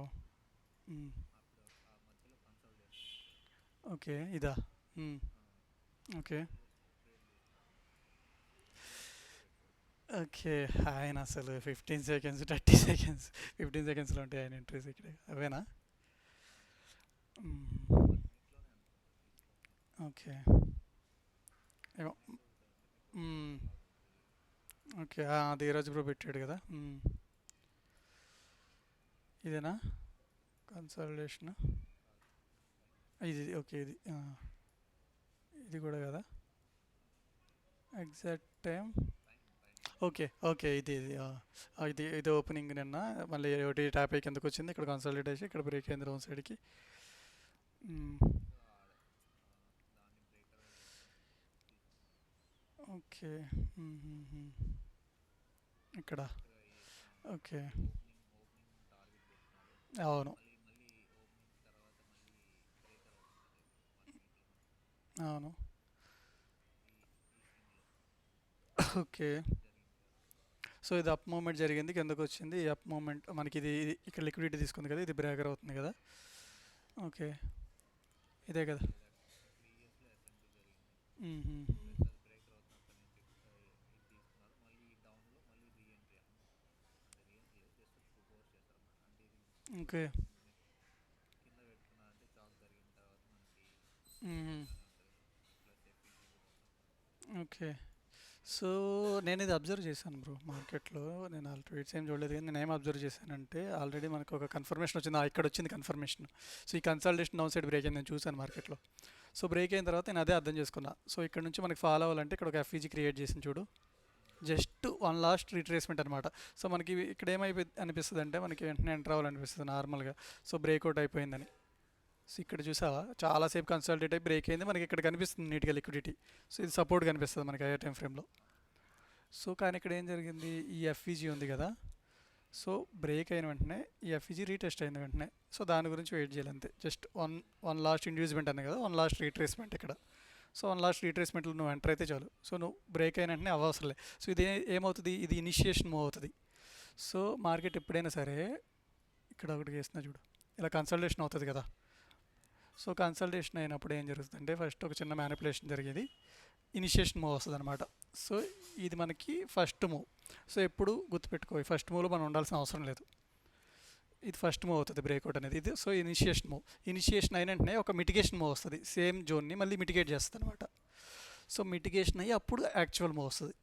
ఓకే ఇదా, ఓకే ఓకే. ఆయన అసలు 15 seconds 30 seconds 15 secondsలో ఉంటాయి ఆయన ఎంట్రీస్ ఇక్కడ, అవేనా? ఓకే ఏమో. ఓకే ధీరజ్ బ్రో పెట్టాడు కదా, ఇదేనా కన్సల్టేషన్? ఇది ఓకే, ఇది కూడా కదా ఎగ్జాక్ట్ టైం. ఓకే ఓకే ఇది ఓపెనింగ్ నిన్న, మళ్ళీ ఒకటి ట్యాప్ అయ్యి కిందకు వచ్చింది, ఇక్కడ కన్సల్టేట్ చేసి ఇక్కడ బ్రేక్ అయింది రౌండ్ సైడ్కి. ఓకే ఇక్కడ ఓకే అవును అవును ఓకే. సో ఇది అప్ మూమెంట్ జరిగింది, కిందకు వచ్చింది, ఈ అప్ మూమెంట్ మనకి ఇది ఇక్కడ లిక్విడిటీ తీసుకుంది కదా, ఇది బ్రేకర్ అవుతుంది కదా. ఓకే ఇదే కదా. Okay okay. సో నేను ఇది అబ్జర్వ్ చేశాను బ్రో మార్కెట్లో. నేను ఆ ట్వీట్స్ ఏం చూడలేదు కానీ నేను ఏం అబ్జర్వ్ చేశానంటే ఆల్రెడీ మనకు ఒక కన్ఫర్మేషన్ వచ్చింది. ఇక్కడ వచ్చింది కన్ఫర్మేషన్. సో ఈ కన్సల్టేషన్ డౌన్ సైడ్ బ్రేక్ అయింది నేను చూశాను మార్కెట్లో. సో బ్రేక్ అయిన తర్వాత నేను అదే అర్థం చేసుకున్నా. సో ఇక్కడ నుంచి మనకి ఫాలో అవ్వాలంటే ఇక్కడ ఒక ఎఫ్ఈజీ క్రియేట్ చేసింది చూడు. జస్ట్ వన్ లాస్ట్ రీట్రేస్మెంట్ అనమాట. సో మనకి ఇక్కడ ఏమైపోయి అనిపిస్తుంది అంటే మనకి వెంటనే ఎంటర్ అవ్వాలనిపిస్తుంది నార్మల్గా. సో బ్రేక్అవుట్ అయిపోయిందని. సో ఇక్కడ చూసావా చాలాసేపు కన్సల్టేట్ అయి బ్రేక్ అయింది. మనకి ఇక్కడ కనిపిస్తుంది నీట్గా లిక్విడిటీ. సో ఇది సపోర్ట్ కనిపిస్తుంది మనకి హైయర్ టైం ఫ్రేమ్లో. సో కానీ ఇక్కడ ఏం జరిగింది, ఈ ఎఫ్ఈజీ ఉంది కదా. సో బ్రేక్ అయిన వెంటనే ఈ ఎఫ్ఈజీ రీటెస్ట్ అయిన వెంటనే సో దాని గురించి వెయిట్ చేయాలి అంతే. Just one one last inducement అనే కదా, వన్ లాస్ట్ రీట్రేస్మెంట్ ఇక్కడ. సో వన్ లాస్ట్ రీట్రేస్మెంట్లో నువ్వు ఎంటర్ అయితే చాలు. సో నువ్వు బ్రేక్ అయిన వెంటనే అవసరంలే. సో ఇది ఏమవుతుంది, ఇది ఇనిషియేషన్ మూవ్ అవుతుంది. సో మార్కెట్ ఎప్పుడైనా సరే ఇక్కడ ఒకటి చేస్తున్నా చూడు, ఇలా కన్సల్టేషన్ అవుతుంది కదా. సో కన్సల్టేషన్ అయినప్పుడు ఏం జరుగుతుందంటే ఫస్ట్ ఒక చిన్న మ్యానిపులేషన్ జరిగేది, ఇనిషియేషన్ మూవ్ వస్తుంది అనమాట. సో ఇది మనకి ఫస్ట్ మూవ్. సో ఎప్పుడు గుర్తుపెట్టుకో, ఈ ఫస్ట్ మూవ్లో మనం ఉండాల్సిన అవసరం లేదు. ఇది ఫస్ట్ మూవ్ అవుతుంది బ్రేక్అవుట్ అనేది. ఇది సో ఇనిషియేషన్ మూవ్. ఇనిషియేషన్ అయిన వెంటనే ఒక మిటిగేషన్ మూవ్ వస్తుంది, సేమ్ జోన్ని మళ్ళీ మిటిగేట్ చేస్తుంది అనమాట. సో మిటిగేషన్ అయ్యి అప్పుడు యాక్చువల్ మూవ్ వస్తుంది.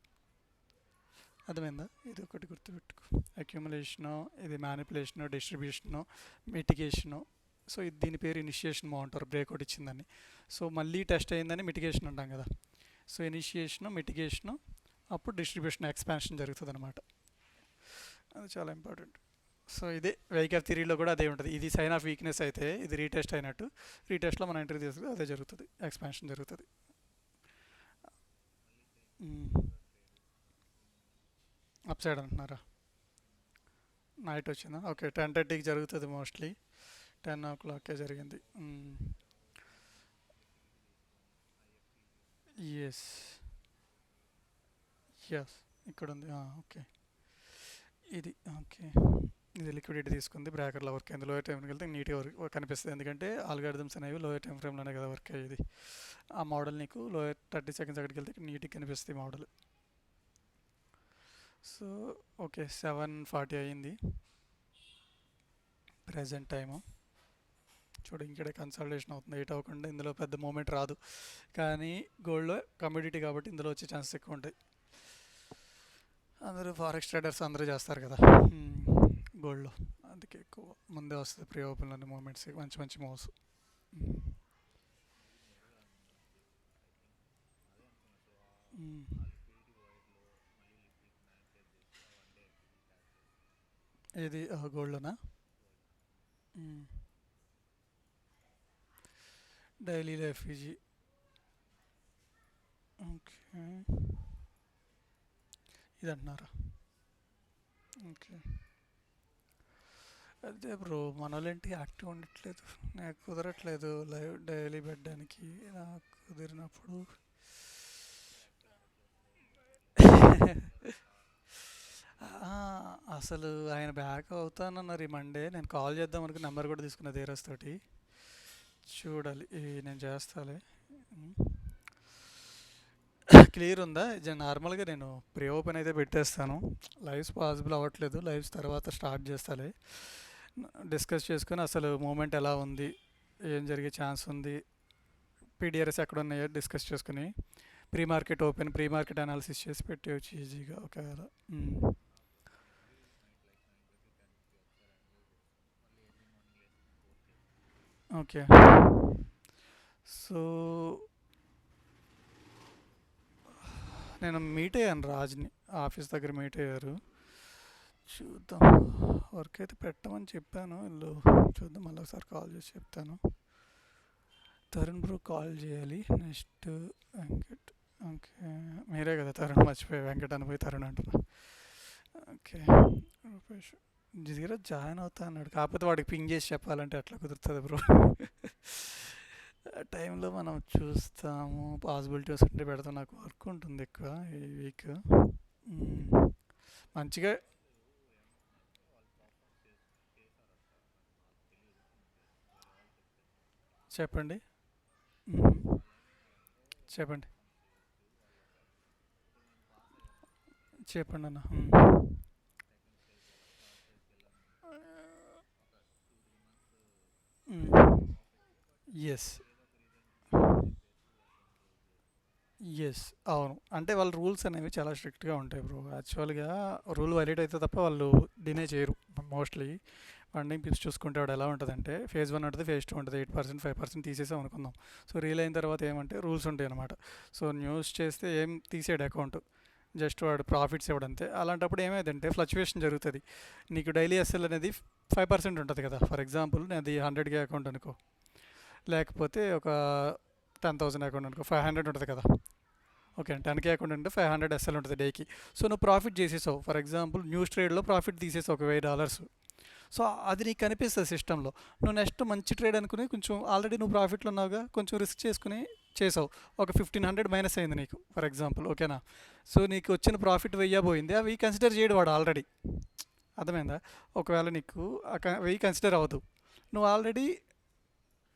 అర్థమైందా? ఇది ఒకటి గుర్తుపెట్టుకో. అక్యుములేషను, ఇది మ్యానిపులేషను, డిస్ట్రిబ్యూషను, మిటిగేషను. సో ఇది దీని పేరు ఇనిషియేషన్ మూవ్ అంటారు, బ్రేక్అవుట్ ఇచ్చిందని. సో మళ్ళీ టెస్ట్ అయిందని మిటిగేషన్ అంటాం కదా. సో ఇనిషియేషను, మిటిగేషను, అప్పుడు డిస్ట్రిబ్యూషన్ ఎక్స్పాన్షన్ జరుగుతుంది అనమాట. అది చాలా ఇంపార్టెంట్. సో ఇదే వెహికల్ థిరీలో కూడా అదే ఉంటుంది. ఇది సైన్ ఆఫ్ వీక్నెస్ అయితే ఇది రీటెస్ట్ అయినట్టు, రీటెస్ట్లో మనం ఎంట్రీ తీసుకుంటే అదే జరుగుతుంది, ఎక్స్పాన్షన్ జరుగుతుంది. అప్ సైడ్ అంటున్నారా? నైట్ వచ్చిందా? ఓకే, 10:30కి జరుగుతుంది మోస్ట్లీ. 10 o'clock జరిగింది. ఎస్ ఎస్ ఇక్కడ ఉంది. ఓకే ఇది ఓకే, ఇది లిక్విడిటీ తీసుకుంది, బ్రేకర్లో వర్క్ అయింది. లోయర్ టైంకి వెళ్తే నీట్గా వర్క్ కనిపిస్తుంది, ఎందుకంటే ఆల్గారిథమ్స్ అనేవి లోయర్ టైం ఫ్రేమ్లోనే కదా వర్క్ అయ్యేది. ఆ మోడల్ నీకు లోయర్ 30 seconds అక్కడికి వెళ్తే నీట్గా కనిపిస్తుంది మోడల్. సో ఓకే, 7:40 అయ్యింది ప్రజెంట్ టైము. చూడు ఇంకడే కన్సల్టేషన్ అవుతుంది, 8 అవ్వకుండా. ఇందులో పెద్ద మూమెంట్ రాదు, కానీ గోల్డ్లో కమ్యూడిటీ కాబట్టి ఇందులో వచ్చే ఛాన్సెస్ ఎక్కువ ఉంటాయి. అందరూ ఫారెక్స్ ట్రేడర్స్ అందరూ చేస్తారు కదా గోల్డ్లో, అందుకే ఎక్కువ ముందే వస్తుంది ప్రీ ఓపెన్లోని మూమెంట్స్, మంచి మంచి మూవ్స్. ఇది గోల్డ్లోనా? డైలీలో ఎఫ్ఈజీ. ఓకే ఇది అంటున్నారా? ఓకే అదే బ్రో, మన వాళ్ళేంటి యాక్టివ్ ఉండట్లేదు, నాకు కుదరట్లేదు లైవ్ డైలీ పెట్టడానికి. నాకు కుదిరినప్పుడు అసలు ఆయన బ్యాక్ అవుతానన్నారు ఈ మండే. నేను కాల్ చేద్దాం అనుకుని నెంబర్ కూడా తీసుకున్నా ధీరజ్ తోటి. చూడాలి, నేను చేస్తాలే. క్లియర్ ఉందా? నార్మల్గా నేను ప్రీ ఓపెన్ అయితే పెట్టేస్తాను, లైవ్స్ పాసిబుల్ అవ్వట్లేదు. లైవ్స్ తర్వాత స్టార్ట్ చేస్తాలే, డిస్కస్ చేసుకొని అసలు మూమెంట్ ఎలా ఉంది, ఏం జరిగే ఛాన్స్ ఉంది, పీడిఆర్ఎస్ ఎక్కడ ఉన్నాయో డిస్కస్ చేసుకుని pre market open, pre market analysis చేసి పెట్టేయచ్చు ఈజీగా ఒకవేళ. ఓకే సో నేను మీట్ అయ్యాను రాజ్ని, ఆఫీస్ దగ్గర మీట్ అయ్యారు. చూద్దాం, వర్క్ అయితే పెట్టమని చెప్పాను వీళ్ళు. చూద్దాం, మళ్ళీ ఒకసారి కాల్ చేసి చెప్తాను. తరుణ్ బ్రో కాల్ చేయాలి నెక్స్ట్. వెంకట్, ఓకే మీరే కదా తరుణ్, మర్చిపోయి వెంకట్ అని పోయి తరుణ్ అంటున్నా. ఓకే రూపేష్ జీరో జాయిన్ అవుతా అన్నాడు, కాకపోతే వాడికి పింగ్ చేసి చెప్పాలంటే ఎట్లా కుదురుతుంది బ్రో. టైంలో మనం చూస్తాము, పాసిబిలిటీస్ ఉంటే పెడతాం. నాకు వర్క్ ఉంటుంది ఎక్కువ ఈ వీక్. మంచిగా చెప్పండి. చెప్పండి చెప్పండి అన్న. Yes yes. అవును. అంటే వాళ్ళ రూల్స్ అనేవి చాలా స్ట్రిక్ట్‌గా ఉంటాయి బ్రో. యాక్చువల్‌గా రూల్ వైలేట్ అయితే తప్ప వాళ్ళు డినై చేయరు మోస్ట్‌లీ. ఫండింగ్ పిప్స్ చూసుకుంటే వాడు ఎలా ఉంటదంటే ఫేజ్ 1 ఉంటది, ఫేజ్ 2 ఉంటది. 8%, 5% తీసేసాం అనుకుందాం. సో, రీల్ అయిన తర్వాత ఏమంటే రూల్స్ ఉంటాయన్నమాట. సో, న్యూస్ చేస్తే ఏం తీసేయడు అకౌంట్. జస్ట్ వాడు ప్రాఫిట్స్ ఇవ్వడంతే. అలాంటప్పుడు ఏమైందంటే ఫ్లక్చుయేషన్ జరుగుతది. నీకు డైలీ ఎస్ఎల్ అనేది 5% ఉంటది కదా! ఫర్ ఎగ్జాంపుల్ నాది 100K అకౌంట్ అనుకో. లేకపోతే ఒక 10,000 అకౌంట్ అనుకో. 500 ఉంటది కదా! ఓకే. 10K అకౌంట్ అంటే 500 ఎస్ఎల్ ఉంటుంది డేకి. సో, నువ్వు ప్రాఫిట్ చేసేసావు. ఫర్ ఎగ్జాంపుల్ న్యూస్ ట్రేడ్‌లో ప్రాఫిట్ తీసేసావు ఒక $1000. సో, అది నీకు కనిపిస్తది సిస్టమ్‌లో. నువ్వు నెక్స్ట్ మంచి ట్రేడ్ అనుకుని కొంచెం ఆల్రెడీ నువ్వు ప్రాఫిట్‌లో ఉన్నావుగా, కొంచెం రిస్క్ చేసుకొని చేసావు. ఒక 1500 మైనస్ అయింది నీకు ఫర్ ఎగ్జాంపుల్. ఓకేనా? సో, నీకు వచ్చిన ప్రాఫిట్ 1000 పోయింది. అవి కన్సిడర్ చేయడు వాడు ఆల్రెడీ. అర్థమైందా? ఒకవేళ నీకు 1000 కన్సిడర్ అవ్వదు. నువ్వు ఆల్రెడీ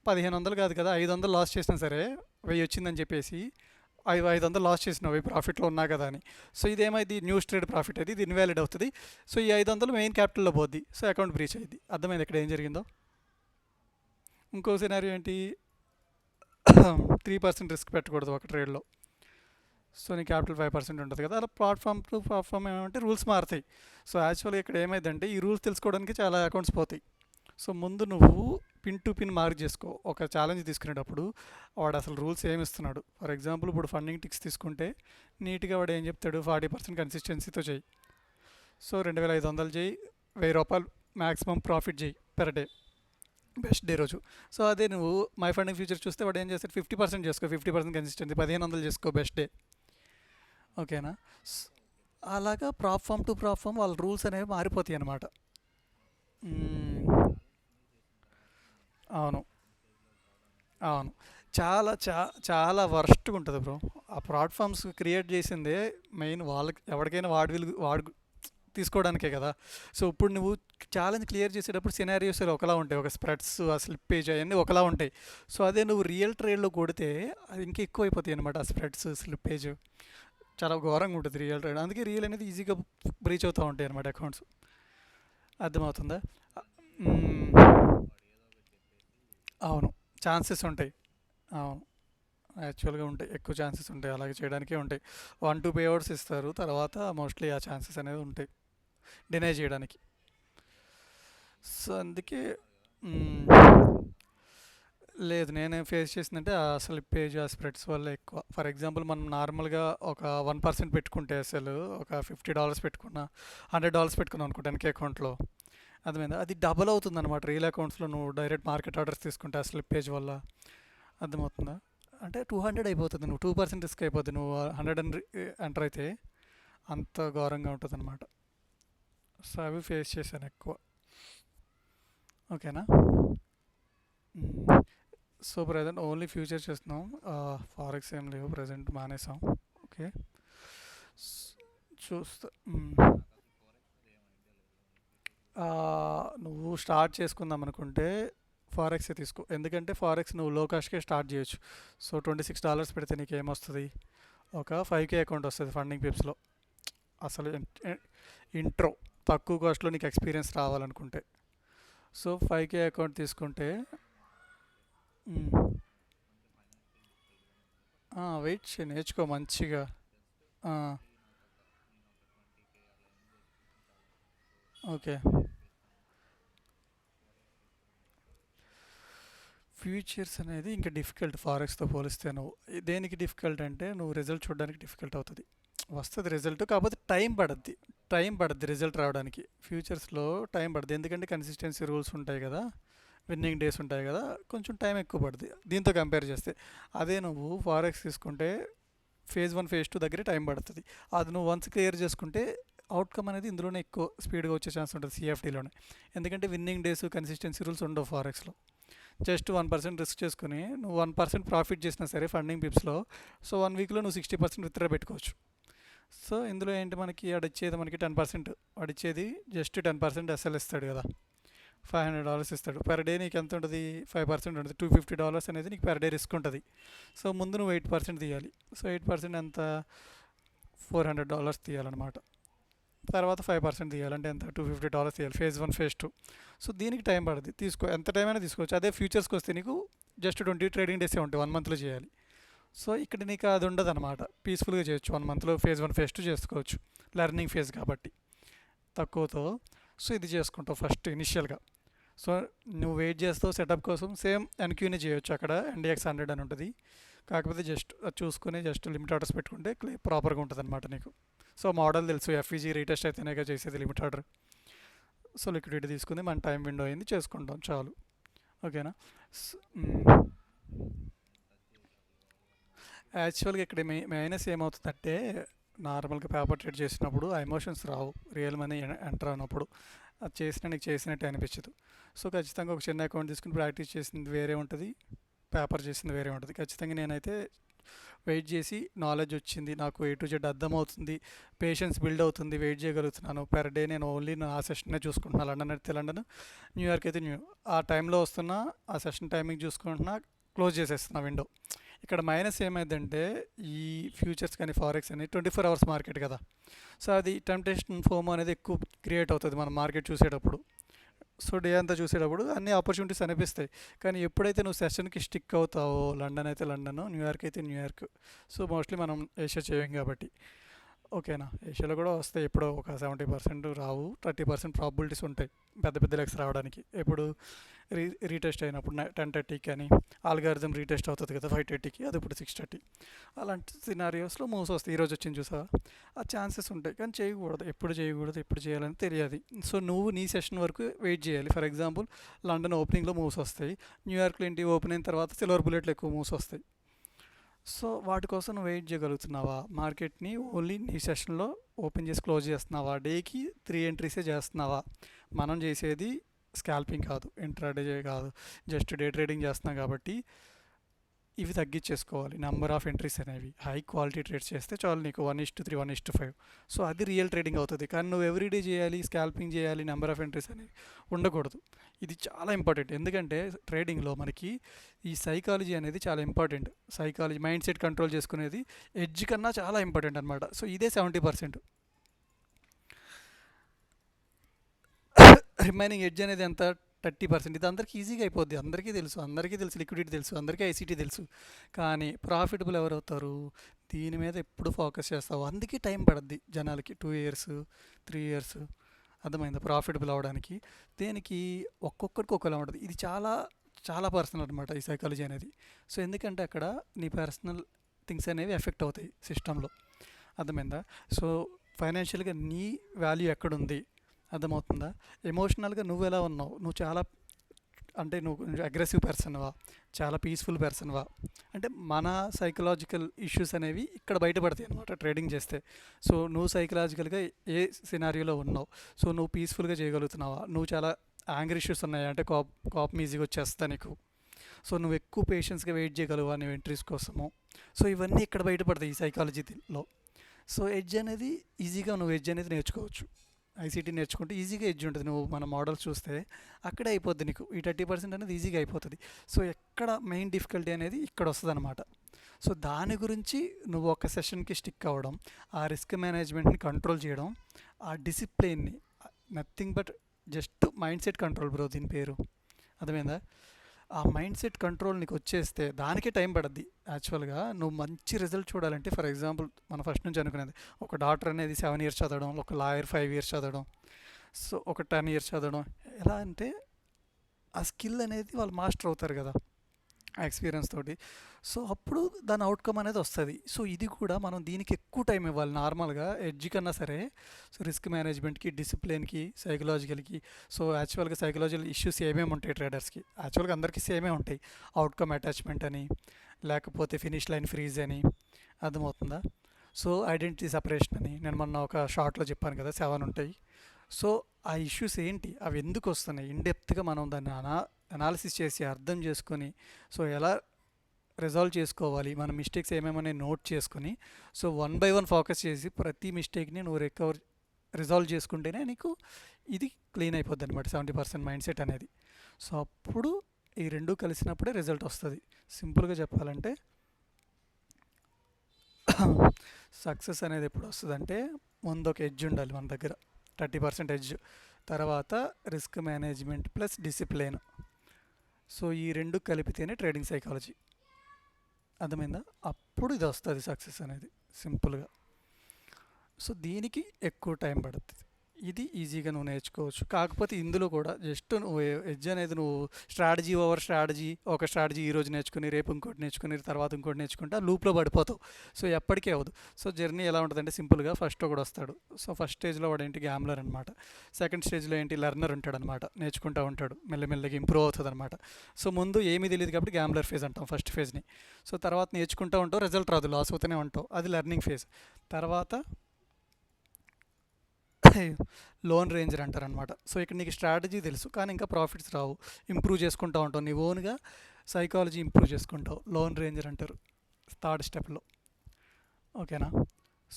1500 కాదు కదా, 500 లాస్ చేసినా సరే 1000 వచ్చిందని చెప్పేసి 500 లాస్ చేసినావు 1000 ప్రాఫిట్లో ఉన్నా కదా అని. సో, ఇదేమైంది న్యూస్ ట్రేడ్ ప్రాఫిట్ అది, ఇది ఇన్వాలిడ్ అవుతుంది. సో, ఈ 500 మెయిన్ క్యాపిటల్లో పోద్ది. సో, అకౌంట్ బ్రీచ్ అయ్యింది. అర్థమైంది ఇక్కడ ఏం జరిగిందో. ఇంకో సినారియో ఏంటి, 3% రిస్క్ పెట్టకూడదు ఒక ట్రేడ్లో. సో, నీ క్యాపిటల్ 5% ఉంటుంది కదా, అలా ప్లాట్ఫామ్ టు ప్లాట్ఫామ్ ఏమంటే రూల్స్ మారుతాయి. సో, యాక్చువల్గా ఇక్కడ ఏమైందంటే ఈ రూల్స్ తెలుసుకోవడానికి చాలా అకౌంట్స్ పోతాయి. సో, ముందు నువ్వు పిన్ టు పిన్ మార్క్ చేసుకో. ఒక ఛాలెంజ్ తీసుకునేటప్పుడు వాడు అసలు రూల్స్ ఏమి ఇస్తున్నాడు. ఫర్ ఎగ్జాంపుల్ ఇప్పుడు ఫండింగ్ టిక్స్ తీసుకుంటే నీట్గా వాడు ఏం చెప్తాడు, 40% కన్సిస్టెన్సీతో చేయి. సో, 2500 చేయి, ₹1000 మ్యాక్సిమం ప్రాఫిట్ చేయి పెర్ డే, బెస్ట్ డే రోజు. సో, అదే నువ్వు మై ఫండింగ్ ఫ్యూచర్ చూస్తే వాడు ఏం చేస్తాడు, 50% చేసుకో, 50% కన్సిస్టెన్సీ, 1500 చేసుకో బెస్ట్ డే. ఓకేనా? స్- అలాగా ప్లాట్ఫామ్ టు ప్లాట్ఫామ్ వాళ్ళ రూల్స్ అనేవి మారిపోతాయి అన్నమాట. మ్మ్. అవును. అవును. చాలా వర్స్ట్‌గా ఉంటది బ్రో. ఆ ప్లాట్‌ఫార్మ్స్ క్రియేట్ చేసిందే మెయిన్ వాళ్ళకి, ఎవడికైనా వాడు తీసుకోవడానికే కదా! సో, ఇప్పుడు నువ్వు ఛాలెంజ్ క్లియర్ చేసేటప్పుడు సినారియోస్ ఒకలా ఉంటాయి. ఒక స్ప్రెడ్స్, ఆ స్లిప్పేజ్ అయన్నీ ఒకలా ఉంటాయి. సో, అదే నువ్వు రియల్ ట్రేడ్‌లో కొడితే అది ఇంకా ఎక్కువైపోతాయి అన్నమాట. ఆ స్ప్రెడ్స్, స్లిప్పేజ్ చాలా ఘోరంగా ఉంటది రియల్ ట్రేడ్. అందుకే రియల్ అనేది ఈజీగా బ్రీచ్ అవుతా ఉంటాయి అన్నమాట అకౌంట్స్. అర్థమవుతుందా? హ్మ్. అవును. ఛాన్సెస్ ఉంటాయి. అవును. యాక్చువల్‌గా ఉంటాయి. ఎక్కువ ఛాన్సెస్ ఉంటాయి. అలాగే చేయడానికే ఉంటాయి. 1, 2 పే ఔట్స్ ఇస్తారు. తర్వాత మోస్ట్‌లీ ఆ ఛాన్సెస్ అనేవి ఉంటాయి డినై చేయడానికి. సో, అందుకే హ్మ్. లేదు, నేనేం ఫేస్ చేసిందంటే ఆ స్లిప్పేజ్, ఆ స్ప్రెడ్స్ వల్ల ఎక్కువ. ఫర్ ఎగ్జాంపుల్ మనం నార్మల్‌గా ఒక 1% పెట్టుకుంటే అసలు ఒక $50 పెట్టుకున్నా, $100 పెట్టుకున్నాం అనుకో 10K అకౌంట్‌లో. అర్థమైందా? అది డబుల్ అవుతుందన్నమాట రియల్ అకౌంట్స్‌లో నువ్వు డైరెక్ట్ మార్కెట్ ఆర్డర్స్ తీసుకుంటే ఆ స్లిప్పేజ్ వల్ల. అర్థమవుతుందా? అంటే 200 అయిపోతుంది. నువ్వు 2% రిస్క్ అయిపోద్ది. నువ్వు 100 అని ఎంటర్ అయితే అంత ఘోరంగా ఉంటదనమాట. సో, అవి ఫేస్ చేశాను ఎక్కువ. ఓకేనా? హ్మ్. సో, ప్రెజెంట్ ఓన్లీ ఫ్యూచర్ చేస్తున్నాం. ఫారెక్స్ ఏం లేవు ప్రెజెంట్, మానేసాం. ఓకే. స్- చూస్తా. నువ్వు స్టార్ట్ చేసుకుందాం అనుకుంటే ఫారెక్సే తీసుకో. ఎందుకంటే ఫారెక్స్ నువ్వు లో కాస్ట్కే స్టార్ట్ చేయొచ్చు. సో, $26 పెడితే నీకు ఏమొస్తుంది, ఒక 5K అకౌంట్ వస్తుంది ఫండింగ్ పిప్స్లో. అసలు ఇంట్రో తక్కువ కాస్ట్లో నీకు ఎక్స్పీరియన్స్ రావాలనుకుంటే. సో, 5K అకౌంట్ తీసుకుంటే వెయిట్ చేయి, నేర్చుకో మంచిగా. ఆ, ఓకే. ఫ్యూచర్స్ అనేది ఇంకా డిఫికల్ట్ ఫారెక్స్తో పోలిస్తే. నువ్వు దేనికి డిఫికల్ట్ అంటే నువ్వు రిజల్ట్ చూడడానికి డిఫికల్ట్ అవుతుంది. వస్తుంది రిజల్ట్, కాకపోతే టైం పడుద్ది రిజల్ట్ రావడానికి. ఫ్యూచర్స్లో టైం పడుద్ది, ఎందుకంటే కన్సిస్టెన్సీ రూల్స్ ఉంటాయి కదా, విన్నింగ్ డేస్ ఉంటాయి కదా, కొంచెం టైం ఎక్కువ పడుద్ది దీంతో కంపేర్ చేస్తే. అదే నువ్వు ఫారెక్స్ తీసుకుంటే ఫేజ్ 1, ఫేజ్ 2 దగ్గర టైం పడుతుంది. అది నువ్వు వన్స్ క్లియర్ చేసుకుంటే అవుట్కమ్ అనేది ఇందులోనే ఎక్కువ స్పీడ్గా వచ్చే ఛాన్స్ ఉంటుంది సిఎఫ్టీలోనే. ఎందుకంటే విన్నింగ్ డేస్, కన్సిస్టెన్సీ రూల్స్ ఉండవు ఫారెక్స్లో. జస్ట్ 1% రిస్క్ చేసుకుని నువ్వు 1% ప్రాఫిట్ చేసినా సరే ఫండింగ్ పిప్స్లో, సో 1 వీక్లో నువ్వు 60% విత్డ్రా పెట్టుకోవచ్చు. సో, ఇందులో ఏంటి, మనకి ఆడిచ్చేది మనకి 10%, వాడిచ్చేది జస్ట్ 10% ఎస్ఎల్ ఇస్తాడు కదా, $500 ఇస్తాడు. పెర్ డే నీకు ఎంత ఉంటుంది, 5% ఉంటుంది. $250 అనేది నీకు పెర్ డే రిస్క్ ఉంటుంది. సో, ముందు నువ్వు 8% తీయాలి. సో, 8% ఎంత, $400 తీయాలన్నమాట. తర్వాత 5% తీయాలంటే ఎంత, $250 తీయాలి. Phase 1, phase 2. సో, దీనికి టైం పడుతుంది. ఎంత టైం అయినా తీసుకోవచ్చు. అదే ఫ్యూచర్స్కి వస్తే నీకు జస్ట్ 20 ట్రేడింగ్ డేసే ఉంటాయి, 1 మంత్లో చేయాలి. సో ఇక్కడ నీకు అది ఉండదు అనమాట. పీస్ఫుల్గా చేయొచ్చు. 1 మంత్లో ఫేజ్ 1 ఫేజ్ 2 చేసుకోవచ్చు, లెర్నింగ్ ఫేజ్ కాబట్టి తక్కువతో. సో ఇది చేసుకుంటావు ఫస్ట్ ఇనిషియల్గా. సో నువ్వు వెయిట్ చేస్తావు సెటప్ కోసం, సేమ్ ఎన్క్యూనే చేయొచ్చు. అక్కడ NDX 100 అని ఉంటుంది, కాకపోతే జస్ట్ అది చూసుకొని జస్ట్ లిమిట్ ఆర్డర్స్ పెట్టుకుంటే ప్రాపర్గా ఉంటుంది అనమాట నీకు. సో మోడల్ తెలుసు, FEG రీటెస్ట్ అయితేనే చేసేది లిమిట్ ఆర్డర్. సో లిక్విడిటీ తీసుకుంది, మన టైం విండో అయింది, చేసుకుంటాం చాలు. ఓకేనా. యాక్చువల్గా ఇక్కడ మైనస్ ఏమవుతుందంటే, నార్మల్గా పేపర్ ట్రేడ్ చేసినప్పుడు ఆ ఎమోషన్స్ రావు, రియల్ మనీ ఎంటర్ అయినప్పుడు. అది చేసినా నీకు చేసినట్టే అనిపించదు. సో ఖచ్చితంగా ఒక చిన్న అకౌంట్ తీసుకుని ప్రాక్టీస్ చేసింది వేరే ఉంటుంది, పేపర్ చేసింది వేరే ఉంటుంది. ఖచ్చితంగా నేనైతే వెయిట్ చేసి నాలెడ్జ్ వచ్చింది, నాకు A to Z అర్థమవుతుంది, పేషెన్స్ బిల్డ్ అవుతుంది, వెయిట్ చేయగలుగుతున్నాను. పెర్ డే నేను ఓన్లీ నా సెషన్నే చూసుకుంటున్నాను. లండన్ అయితే లండన్, న్యూయార్క్ అయితే ఆ టైంలో వస్తున్నా, ఆ సెషన్ టైమింగ్ చూసుకుంటున్నా, క్లోజ్ చేసేస్తున్నా విండో. ఇక్కడ మైనస్ ఏమైందంటే, ఈ ఫ్యూచర్స్ కానీ ఫారెక్స్ అని 24 hours మార్కెట్ కదా. సో అది టెంప్టేషన్ ఫోమో అనేది ఎక్కువ క్రియేట్ అవుతుంది మనం మార్కెట్ చూసేటప్పుడు. సో డే అంతా చూసేటప్పుడు అన్ని ఆపర్చునిటీస్ అనిపిస్తాయి, కానీ ఎప్పుడైతే నువ్వు సెషన్కి స్టిక్ అవుతావో, లండన్ అయితే లండన్, న్యూయార్క్ అయితే న్యూయార్క్. సో మోస్ట్లీ మనం ఏషియా చేయం కాబట్టి. ఓకేనా. ఏషియాలో కూడా వస్తాయి, ఎప్పుడో ఒక 70% రావు, 30% ప్రాబిలిటీస్ ఉంటాయి పెద్ద పెద్ద లెక్స్ రావడానికి. ఎప్పుడు రీటెస్ట్ అయినప్పుడు 10:30 కానీ ఆల్గారిథం రీటెస్ట్ అవుతుంది కదా 5:30కి, అది ఇప్పుడు 6:30. అలాంటి సినారియోస్లో మూవ్స్ వస్తాయి. ఈరోజు వచ్చింది చూసావా, ఆ ఛాన్సెస్ ఉంటాయి, కానీ చేయకూడదు. ఎప్పుడు చేయకూడదు, ఎప్పుడు చేయాలని తెలియదు. సో నువ్వు నీ సెషన్ వరకు వెయిట్ చేయాలి. ఫర్ ఎగ్జాంపుల్ లండన్ ఓపెనింగ్లో మూవ్స్ వస్తాయి, న్యూయార్క్లో ఏంటి ఓపెన్ అయిన తర్వాత సిల్వర్ బుల్లెట్లు ఎక్కువ మూవ్స్ వస్తాయి. సో వాటి కోసం నువ్వు వెయిట్ చేయగలుగుతున్నావా, మార్కెట్ని ఓన్లీ నీ సెషన్లో ఓపెన్ చేసి క్లోజ్ చేస్తున్నావా, డేకి 3 ఎంట్రీసే చేస్తున్నావా. మనం చేసేది స్కాల్పింగ్ కాదు, ఇంట్రాడే కాదు, జస్ట్ డే ట్రేడింగ్ చేస్తున్నాం కాబట్టి ఇవి తగ్గించేసుకోవాలి. నెంబర్ ఆఫ్ ఎంట్రీస్ అనేవి హై క్వాలిటీ ట్రేడ్స్ చేస్తే చాలు నీకు 1:3, 1:5. సో అది రియల్ ట్రేడింగ్ అవుతుంది. కానీ నువ్వు ఎవ్రీడే చేయాలి, స్కాల్పింగ్ చేయాలి, నెంబర్ ఆఫ్ ఎంట్రీస్ అనేవి ఉండకూడదు. ఇది చాలా ఇంపార్టెంట్, ఎందుకంటే ట్రేడింగ్లో మనకి ఈ సైకాలజీ అనేది చాలా important. Psychology, mind set control చేసుకునేది ఎడ్జ్ కన్నా చాలా ఇంపార్టెంట్ అనమాట. సో ఇదే 70%. రిమైనింగ్ ఎడ్జ్ అనేది ఎంత, 30%. ఇది అందరికీ ఈజీగా అయిపోద్ది, అందరికీ తెలుసు లిక్విడిటీ తెలుసు, అందరికీ ICT తెలుసు. కానీ ప్రాఫిటబుల్ ఎవరు అవుతారు, దీని మీద ఎప్పుడు ఫోకస్ చేస్తావు. అందుకే టైం పడుద్ది జనాలకి, 2 years 3 years. అర్థమైందా ప్రాఫిటబుల్ అవ్వడానికి. దేనికి ఒక్కొక్కరికి ఒక్కలా ఉంటుంది. ఇది చాలా చాలా పర్సనల్ అనమాట ఈ సైకాలజీ అనేది. సో ఎందుకంటే అక్కడ నీ పర్సనల్ థింగ్స్ అనేవి ఎఫెక్ట్ అవుతాయి సిస్టంలో. అర్థమైందా. సో ఫైనాన్షియల్గా నీ వాల్యూ ఎక్కడుంది, అర్థమవుతుందా. ఎమోషనల్గా నువ్వు ఎలా ఉన్నావు, నువ్వు చాలా అంటే నువ్వు అగ్రెసివ్ పర్సన్వా, చాలా పీస్ఫుల్ పర్సన్వా, అంటే మన సైకలాజికల్ ఇష్యూస్ అనేవి ఇక్కడ బయటపడతాయి అనమాట ట్రేడింగ్ చేస్తే. సో నువ్వు సైకలాజికల్గా ఏ సినారియోలో ఉన్నావు, సో నువ్వు పీస్ఫుల్గా చేయగలుగుతున్నావా, నువ్వు చాలా యాంగ్రీ ఇష్యూస్ ఉన్నాయి అంటే కోపం ఈజీగా వచ్చేస్తా నీకు. సో నువ్వు ఎక్కువ పేషెన్స్గా వెయిట్ చేయగలవా నువ్వు ఎంట్రీస్ కోసము. సో ఇవన్నీ ఇక్కడ బయటపడతాయి ఈ సైకాలజీలో. సో ఎడ్జ్ అనేది ఈజీగా నువ్వు ఎడ్జ్ అనేది నేర్చుకోవచ్చు. ICT నేర్చుకుంటే ఈజీగా ఎడ్జ్ ఉంటుంది. నువ్వు మన మోడల్స్ చూస్తే అక్కడే అయిపోద్ది నీకు, ఈ 30% అనేది ఈజీగా అయిపోతుంది. సో ఎక్కడ మెయిన్ డిఫికల్టీ అనేది ఇక్కడ వస్తుంది అనమాట. సో దాని గురించి నువ్వు ఒక సెషన్కి స్టిక్ అవ్వడం, ఆ రిస్క్ మేనేజ్మెంట్ని కంట్రోల్ చేయడం, ఆ డిసిప్లిన్ని, nothing but just mind set control bro దీని పేరు. అర్థమైందా. ఆ మైండ్ సెట్ కంట్రోల్ నీకు వచ్చేస్తే దానికే టైం పడుద్ది. యాక్చువల్గా నువ్వు మంచి రిజల్ట్ చూడాలంటే, ఫర్ ఎగ్జాంపుల్ మనం ఫస్ట్ నుంచి అనుకునేది, ఒక డాక్టర్ అనేది 7 years చదవడం, ఒక లాయర్ 5 years చదవడం, సో ఒక 10 years చదవడం. ఎలా అంటే ఆ స్కిల్ అనేది వాళ్ళు మాస్టర్ అవుతారు కదా ఆ ఎక్స్పీరియన్స్ తోటి. సో అప్పుడు దాని అవుట్కమ్ అనేది వస్తుంది. సో ఇది కూడా మనం దీనికి ఎక్కువ టైం ఇవ్వాలి నార్మల్గా ఎడ్జ్ కన్నా సరే. సో రిస్క్ మేనేజ్మెంట్కి, డిసిప్లిన్కి, సైకలాజికల్కి. సో యాక్చువల్గా సైకలాజికల్ ఇష్యూస్ ఏమేమి ఉంటాయి ట్రేడర్స్కి, యాక్చువల్గా అందరికీ సేమే ఉంటాయి. అవుట్కమ్ అటాచ్మెంట్ అని, లేకపోతే ఫినిష్ లైన్ ఫ్రీజ్ అని, అర్థమవుతుందా. సో ఐడెంటిటీ సపరేషన్ అని నేను మొన్న ఒక షార్ట్లో చెప్పాను కదా, 7 ఉంటాయి. సో ఆ ఇష్యూస్ ఏంటి, అవి ఎందుకు వస్తున్నాయి, ఇన్డెప్త్గా మనం దాన్ని అనాలిసిస్ చేసి అర్థం చేసుకొని, సో ఎలా రిజాల్వ్ చేసుకోవాలి, మన మిస్టేక్స్ ఏమేమని నోట్ చేసుకొని, సో 1 by 1 ఫోకస్ చేసి ప్రతి మిస్టేక్ని నువ్వు రిజాల్వ్ చేసుకుంటేనే నీకు ఇది క్లీన్ అయిపోద్ది అనమాట 70% మైండ్ సెట్ అనేది. సో అప్పుడు ఈ రెండు కలిసినప్పుడే రిజల్ట్ వస్తుంది. సింపుల్గా చెప్పాలంటే సక్సెస్ అనేది ఎప్పుడు వస్తుందంటే, ముందు ఒక ఎడ్జ్ ఉండాలి మన దగ్గర, 30% ఎడ్జ్, తర్వాత risk management plus discipline. So ఈ రెండు కలిపితేనే ట్రేడింగ్ సైకాలజీ. అర్థమైందా? అప్పుడు ఇది వస్తుంది సక్సెస్ అనేది సింపుల్గా. సో దీనికి ఎక్కువ టైం పడుతుంది. ఇది ఈజీగా నువ్వు నేర్చుకోవచ్చు. కాకపోతే ఇందులో కూడా జస్ట్ నువ్వు ఎడ్జ్ అనేది నువ్వు స్ట్రాటజీ ఓవర్ స్ట్రాటజీ, ఒక స్ట్రాటజీ ఈరోజు నేర్చుకుని రేపు ఇంకోటి నేర్చుకుని తర్వాత ఇంకోటి నేర్చుకుంటే ఆ లూప్లో పడిపోతావు. సో ఎప్పటికీ అవ్వదు. సో జర్నీ ఎలా ఉంటుందంటే సింపుల్గా ఫస్ట్ ఒకడు వస్తాడు. సో ఫస్ట్ స్టేజ్లో వాడు ఏంటి గ్యామ్లర్ అనమాట. సెకండ్ స్టేజ్లో ఏంటి లెర్నర్ ఉంటాడు అనమాట, నేర్చుకుంటూ ఉంటాడు, మెల్లమెల్లగా ఇంప్రూవ్ అవుతుంది అనమాట. సో ముందు ఏమీ తెలియదు కాబట్టి గ్యామ్లర్ ఫేజ్ అంటాం ఫస్ట్ ఫేజ్ని. సో తర్వాత నేర్చుకుంటూ ఉంటావు, రిజల్ట్ రాదు, లాస్ అవుతూనే ఉంటావు, అది లెర్నింగ్ ఫేజ్. తర్వాత లోన్ రేంజర్ అంటారనమాట. సో ఇక్కడ నీకు స్ట్రాటజీ తెలుసు కానీ ఇంకా ప్రాఫిట్స్ రావు, ఇంప్రూవ్ చేసుకుంటూ ఉంటావు, నీ ఓన్గా సైకాలజీ ఇంప్రూవ్ చేసుకుంటావు, లోన్ రేంజర్ అంటారు థర్డ్ స్టెప్లో. ఓకేనా?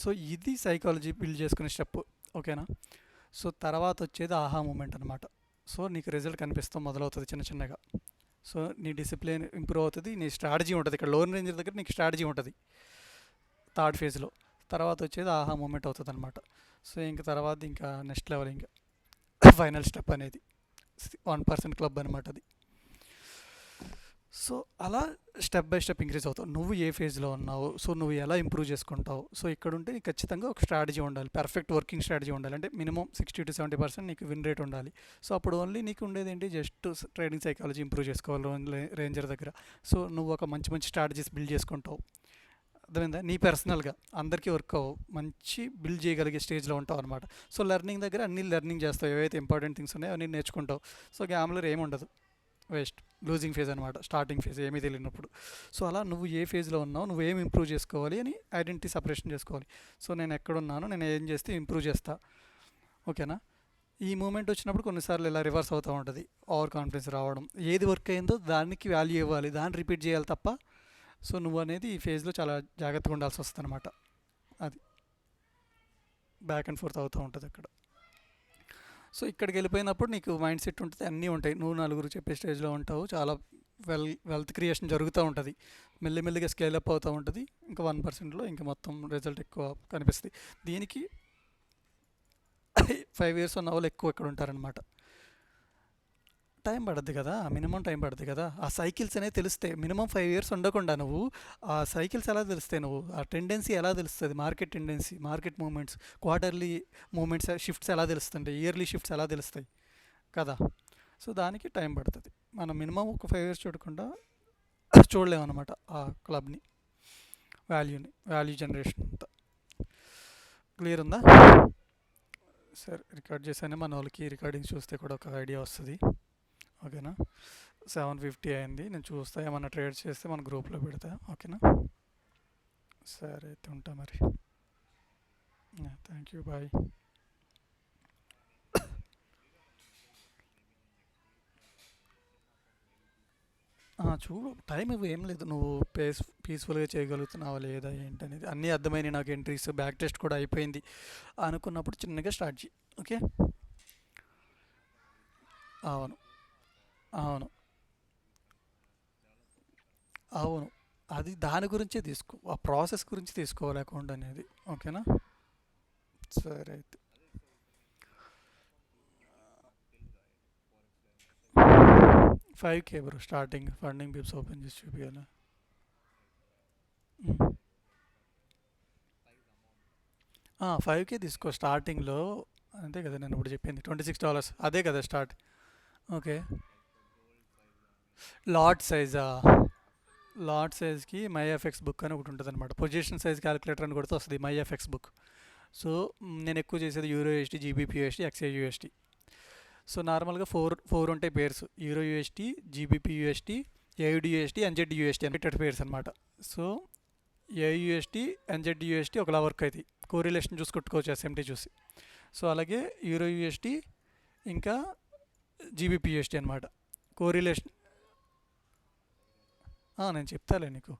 సో ఇది సైకాలజీ బిల్డ్ చేసుకునే స్టెప్. ఓకేనా? సో తర్వాత వచ్చేది ఆహా మూమెంట్ అనమాట. సో నీకు రిజల్ట్ కనిపిస్తాం మొదలవుతుంది చిన్న చిన్నగా. సో నీ డిసిప్లిన్ ఇంప్రూవ్ అవుతుంది, నీ స్ట్రాటజీ ఉంటుంది. ఇక్కడ లోన్ రేంజర్ దగ్గర నీకు స్ట్రాటజీ ఉంటుంది థర్డ్ ఫేజ్లో. తర్వాత వచ్చేది ఆహా మూమెంట్ అవుతుంది అనమాట. సో ఇంక తర్వాత ఇంకా నెక్స్ట్ లెవెల్, ఇంకా ఫైనల్ స్టెప్ అనేది 1% క్లబ్ అనమాట అది. సో అలా స్టెప్ బై స్టెప్ ఇంక్రీజ్ అవుతావు. నువ్వు ఏ ఫేజ్లో ఉన్నావు, సో నువ్వు ఎలా ఇంప్రూవ్ చేసుకుంటావు. సో ఇక్కడ ఉంటే నీకు ఖచ్చితంగా ఒక స్ట్రాటజీ ఉండాలి, పర్ఫెక్ట్ వర్కింగ్ స్ట్రాటజీ ఉండాలి. అంటే మినిమం 60 to 70% నీకు విన్ రేట్ ఉండాలి. సో అప్పుడు ఓన్లీ నీకు ఉండేది ఏంటి, జస్ట్ ట్రేడింగ్ సైకాలజీ ఇంప్రూవ్ చేసుకోవాలి లోన్ రేంజర్ దగ్గర. సో నువ్వు ఒక మంచి మంచి స్ట్రాటజీస్ బిల్డ్ చేసుకుంటావు. అర్థమైందా? నీ పర్సనల్గా అందరికీ వర్క్ అవ్వవు, మంచి బిల్డ్ చేయగలిగే స్టేజ్లో ఉంటావు అనమాట. సో లెర్నింగ్ దగ్గర అన్ని లెర్నింగ్ చేస్తావు, ఏవైతే ఇంపార్టెంట్ థింగ్స్ ఉన్నాయో అన్నీ నేర్చుకుంటావు. సో గ్యామ్లర్ ఏమి ఉండదు, వేస్ట్, లూజింగ్ ఫేజ్ అనమాట, స్టార్టింగ్ ఫేజ్ ఏమీ తెలియనప్పుడు. సో అలా నువ్వు ఏ ఫేజ్లో ఉన్నావు, నువ్వు ఏం ఇంప్రూవ్ చేసుకోవాలి అని ఐడెంటిటీ సపరేషన్ చేసుకోవాలి. సో నేను ఎక్కడున్నాను, నేను ఏం చేస్తే ఇంప్రూవ్ చేస్తా. ఓకేనా? ఈ మూమెంట్ వచ్చినప్పుడు కొన్నిసార్లు ఇలా రివర్స్ అవుతూ ఉంటుంది, ఓవర్ కాన్ఫిడెన్స్ రావడం. ఏది వర్క్ అయిందో దానికి వాల్యూ ఇవ్వాలి, దాన్ని రిపీట్ చేయాలి తప్ప. సో నువ్వు అనేది ఈ ఫేజ్లో చాలా జాగ్రత్తగా ఉండాల్సి వస్తుంది అనమాట. అది బ్యాక్ అండ్ ఫోర్త్ అవుతూ ఉంటుంది అక్కడ. సో ఇక్కడికి వెళ్ళిపోయినప్పుడు నీకు మైండ్ సెట్ ఉంటుంది, అన్నీ ఉంటాయి, నువ్వు నలుగురు చెప్పే స్టేజ్లో ఉంటావు, చాలా వెల్త్ క్రియేషన్ జరుగుతూ ఉంటుంది, మెల్లిమెల్లిగా స్కేల్ అప్ అవుతూ ఉంటుంది. ఇంకా 1%లో ఇంకా మొత్తం రిజల్ట్ ఎక్కువ కనిపిస్తుంది. దీనికి 5 years ఉన్న వాళ్ళు ఎక్కువ ఇక్కడ ఉంటారనమాట. టైం పడుద్ది కదా, మినిమం టైం పడుద్ది కదా. ఆ సైకిల్స్ అనేవి తెలుస్తాయి. మినిమం 5 years ఉండకుండా నువ్వు ఆ సైకిల్స్ ఎలా తెలుస్తాయి, నువ్వు ఆ టెండెన్సీ ఎలా తెలుస్తుంది, market tendency, market movements, quarterly movements, shifts ఎలా తెలుస్తుంటాయి, ఇయర్లీ షిఫ్ట్స్ ఎలా తెలుస్తాయి కదా. సో దానికి టైం పడుతుంది. మనం మినిమం ఒక 5 years చూడకుండా చూడలేమన్నమాట ఆ క్లబ్ని, వాల్యూ జనరేషన్ అంతా. క్లియర్ ఉందా? సరే, రికార్డ్ చేశానే, మన వాళ్ళకి రికార్డింగ్ చూస్తే కూడా ఒక ఐడియా వస్తుంది. ఓకేనా? 7:50 అయింది, నేను చూస్తా, ఏమన్నా ట్రేడ్ చేస్తే మన గ్రూప్లో పెడతా. ఓకేనా? సరే అయితే ఉంటా మరి. Thank you, bye. చూడు, టైం ఇవ్వు, ఏం లేదు, నువ్వు పీస్ఫుల్గా చేయగలుగుతున్నావా లేదా ఏంటనేది అన్నీ అర్థమైనాయి నాకు. ఎంట్రీస్, బ్యాక్ టెస్ట్ కూడా అయిపోయింది అనుకున్నప్పుడు చిన్నగా స్టార్ట్ చేయి. ఓకే? అవును, అవును, అవును, అది దాని గురించే తీసుకో, ఆ ప్రాసెస్ గురించి తీసుకోవాలి అకౌంట్ అనేది. ఓకేనా? సరే అయితే 5K bro starting, funding bips open చేసి చూపించాలి. 5K తీసుకో స్టార్టింగ్లో, అంతే కదా నేను ఇప్పుడు చెప్పింది, $26 అదే కదా స్టార్ట్. ఓకే. లాట్ సైజా? లాట్ సైజ్కి MyFX బుక్ అని ఒకటి ఉంటుంది అనమాట, పొజిషన్ సైజ్ క్యాలిక్యులేటర్ అని కొడితే వస్తుంది MyFX బుక్. సో నేను ఎక్కువ చేసేది EURUSD, GBP USD, XAUSD. So నార్మల్గా ఫోర్ ఉంటాయి pairs, EURUSD, GBP USD, AUDUSD, NZDUSD అని పెట్టే పేర్స్ అనమాట. సో AUSD, NZDUSD ఒకలా వర్క్ అవుతాయి, కోరిలేషన్ చూసి కొట్టుకోవచ్చు SMT చూసి. సో అలాగే EURUSD ఇంకా GBP USD అనమాట, కోరిలేషన్ నేను చెప్తాలే నీకు.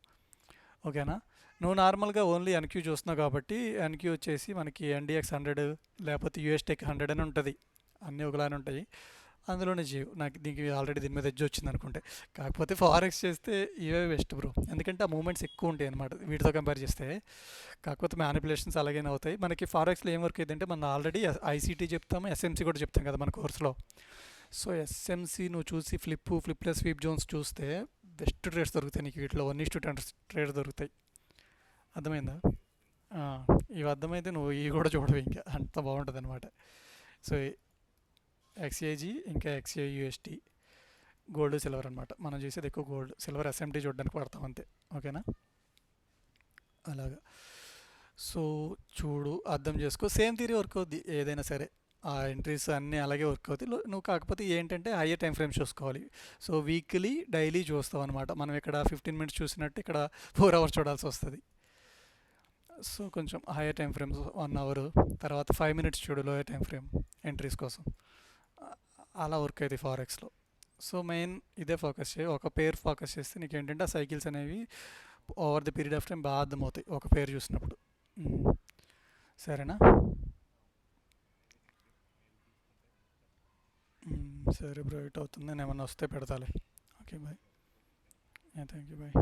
ఓకేనా? నువ్వు నార్మల్గా ఓన్లీ NQ చూస్తున్నావు కాబట్టి NQ వచ్చేసి మనకి NDX 100 లేకపోతే USTech 100 అని ఉంటుంది, అన్నీ ఒకలానే ఉంటాయి, అందులోనే చేయవు. నాకు దీనికి ఆల్రెడీ దీని మీద ఎడ్జ్ వచ్చింది అనుకుంటే. కాకపోతే ఫారెక్స్ చేస్తే ఇవే బెస్ట్ బ్రో, ఎందుకంటే ఆ మూమెంట్స్ ఎక్కువ ఉంటాయి అనమాట వీటితో కంపేర్ చేస్తే. కాకపోతే మ్యానిపులేషన్స్ అలాగైనా అవుతాయి. మనకి ఫారెక్స్లో ఏం వర్క్ అయిందంటే మనం ఆల్రెడీ ICT చెప్తాము, SMC కూడా చెప్తాం కదా మన కోర్సులో. సో SMC నువ్వు చూసి ఫ్లిప్లెస్ స్వీప్ జోన్స్ చూస్తే బెస్ట్ ట్రేడ్స్ దొరుకుతాయి నీకు వీటిలో 1:10 ట్రేడ్స్ దొరుకుతాయి. అర్థమైందా? ఆ, ఇవి అర్థమైతే నువ్వు ఇవి కూడా చూడవు ఇంకా అంత బాగుంటుంది అనమాట. సో ఎక్స్ఏజీ ఇంకా ఎక్స్ఏయుఎస్టీ గోల్డ్ సిల్వర్ అనమాట. మనం చేసేది ఎక్కువ గోల్డ్ సిల్వర్ ఎస్ఎంటీ చూడడానికి వాడతాం అంతే. ఓకేనా? అలాగా. సో చూడు, అర్థం చేసుకో, సేమ్ థియరీ వర్క్ అవుద్ది ఏదైనా సరే. ఆ ఎంట్రీస్ అన్నీ అలాగే వర్క్ అవుతాయి. నువ్వు కాకపోతే ఏంటంటే హయ్యర్ టైం ఫ్రేమ్స్ చూసుకోవాలి. సో వీక్లీ డైలీ చూస్తావు అనమాట. మనం ఇక్కడ 15 మినిట్స్ చూసినట్టు ఇక్కడ 4 అవర్స్ చూడాల్సి వస్తుంది. సో కొంచెం హయ్యర్ టైం ఫ్రేమ్స్ 1 అవర్, తర్వాత 5 మినిట్స్ చూడు లోయర్ టైం ఫ్రేమ్ ఎంట్రీస్ కోసం. అలా వర్క్ అవుతుంది ఫారెక్స్లో. సో మెయిన్ ఇదే ఫోకస్ చేయి. ఒక పేరు ఫోకస్ చేస్తే నీకు ఏంటంటే ఆ సైకిల్స్ అనేవి over the period of time బాగా అర్థమవుతాయి ఒక పేరు చూసినప్పుడు. సరేనా? సరే బ్రో, ఎయిట్ అవుతుంది. నేను ఏమన్నా వస్తే పెడతాలే. Okay bye. Thank you bye.